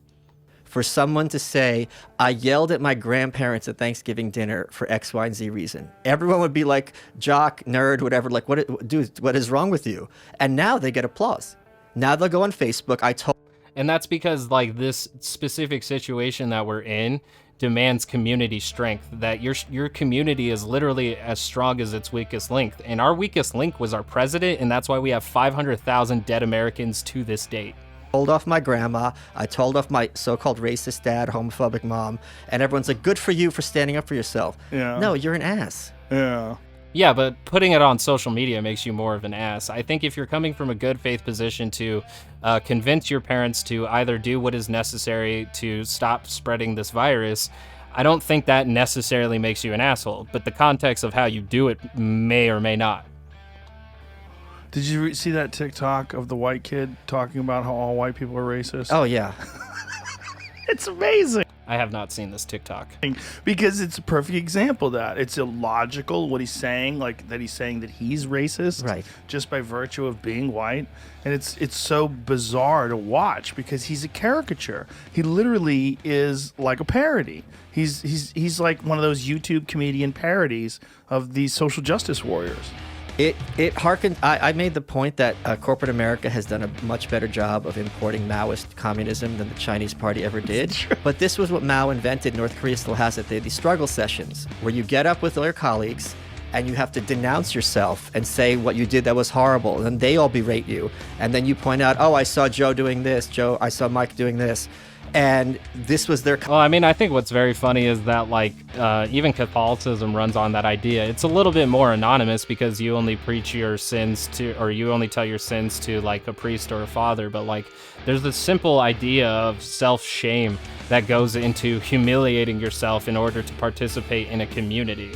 For someone to say, I yelled at my grandparents at Thanksgiving dinner for X, Y, and Z reason. Everyone would be like, jock, nerd, whatever, like, dude, what is wrong with you? And now they get applause. Now they'll go on Facebook, And that's because, like, this specific situation that we're in demands community strength, that your community is literally as strong as its weakest link. And our weakest link was our president, and that's why we have 500,000 dead Americans to this date. told off my grandma, I told off my so-called racist dad, homophobic mom, and everyone's like, good for you for standing up for yourself. Yeah. No, you're an ass. Yeah. Yeah, but putting it on social media makes you more of an ass. I think if you're coming from a good faith position to convince your parents to either do what is necessary to stop spreading this virus, I don't think that necessarily makes you an asshole, but the context of how you do it may or may not. Did you see that TikTok of the white kid talking about how all white people are racist? Oh, yeah. It's amazing. I have not seen this TikTok. Because it's a perfect example of that. It's illogical what he's saying, like that he's saying that he's racist, Right, just by virtue of being white. And it's so bizarre to watch because he's a caricature. He literally is like a parody. He's like one of those YouTube comedian parodies of these social justice warriors. it harkens. I made the point that corporate America has done a much better job of importing Maoist communism than the Chinese Party ever did. But this was what Mao invented. North Korea still has it. They have these struggle sessions where you get up with all your colleagues and you have to denounce yourself and say what you did that was horrible, and then they all berate you, and then you point out, oh, I saw Joe doing this, Joe, I saw Mike doing this, and this was their. Well, I mean, I think what's very funny is that, like, even Catholicism runs on that idea. It's a little bit more anonymous because you only preach your sins to, or you only tell your sins to, like, a priest or a father. But, like, there's this simple idea of self-shame that goes into humiliating yourself in order to participate in a community.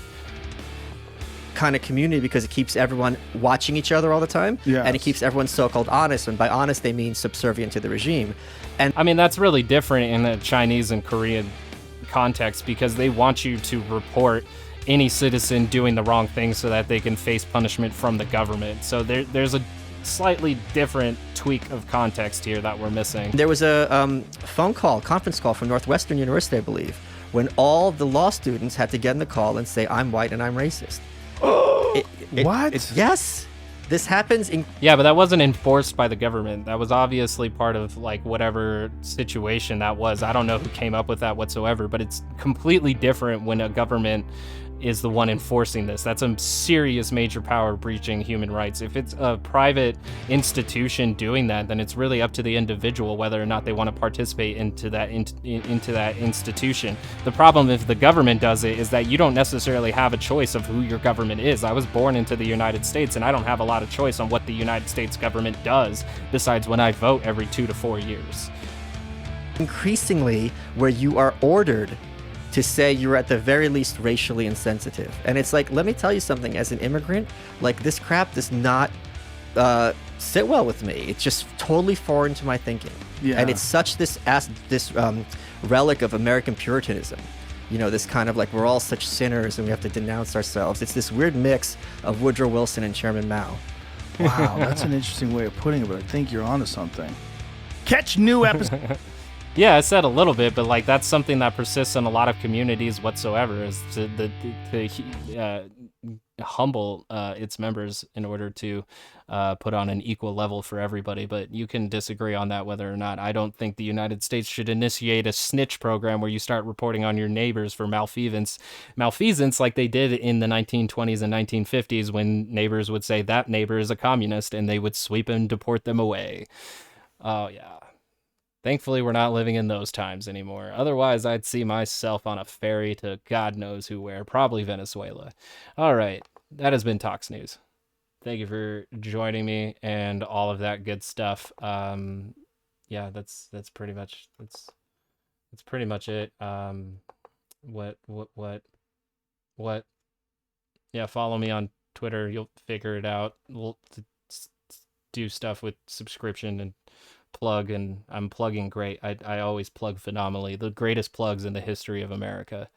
Kind of community because it keeps everyone watching each other all the time, and it keeps everyone so-called honest, and by honest they mean subservient to the regime. And I mean, that's really different in the Chinese and Korean context because they want you to report any citizen doing the wrong thing so that they can face punishment from the government. So there's a slightly different tweak of context here that we're missing. there was a conference call from Northwestern University, I believe, when all the law students had to get in the call and say, I'm white and I'm racist. What? Yes, this happens in. Yeah, but that wasn't enforced by the government. That was obviously part of, like, whatever situation that was. I don't know who came up with that whatsoever, but it's completely different when a government is the one enforcing this. That's a serious major power breaching human rights. If it's a private institution doing that, then it's really up to the individual whether or not they want to participate into that into that institution. The problem if the government does it is that you don't necessarily have a choice of who your government is. I was born into the United States and I don't have a lot of choice on what the United States government does besides when I vote every 2 to 4 years. Increasingly where you are ordered to say you're at the very least racially insensitive. And it's like, let me tell you something, as an immigrant, like, this crap does not sit well with me. It's just totally foreign to my thinking. Yeah. And it's such this relic of American Puritanism. You know, this kind of like, we're all such sinners and we have to denounce ourselves. It's this weird mix of Woodrow Wilson and Chairman Mao. Wow, that's an interesting way of putting it, but I think you're onto something. Catch new episodes. Yeah, I said a little bit, but, like, that's something that persists in a lot of communities whatsoever, is to humble its members in order to put on an equal level for everybody. But you can disagree on that whether or not. I don't think the United States should initiate a snitch program where you start reporting on your neighbors for malfeasance like they did in the 1920s and 1950s when neighbors would say that neighbor is a communist and they would sweep and deport them away. Oh, yeah. Thankfully, we're not living in those times anymore. Otherwise, I'd see myself on a ferry to God knows who where, probably Venezuela. All right, that has been Tox News. Thank you for joining me and all of that good stuff. Yeah, that's pretty much that's pretty much it. What? Yeah, follow me on Twitter. You'll figure it out. We'll do stuff with subscription and plug, and I'm plugging great. I always plug phenomenally. The greatest plugs in the history of America.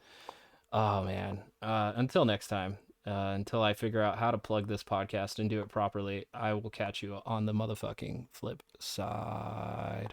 Oh man. Until next time, until I figure out how to plug this podcast and do it properly, I will catch you on the motherfucking flip side.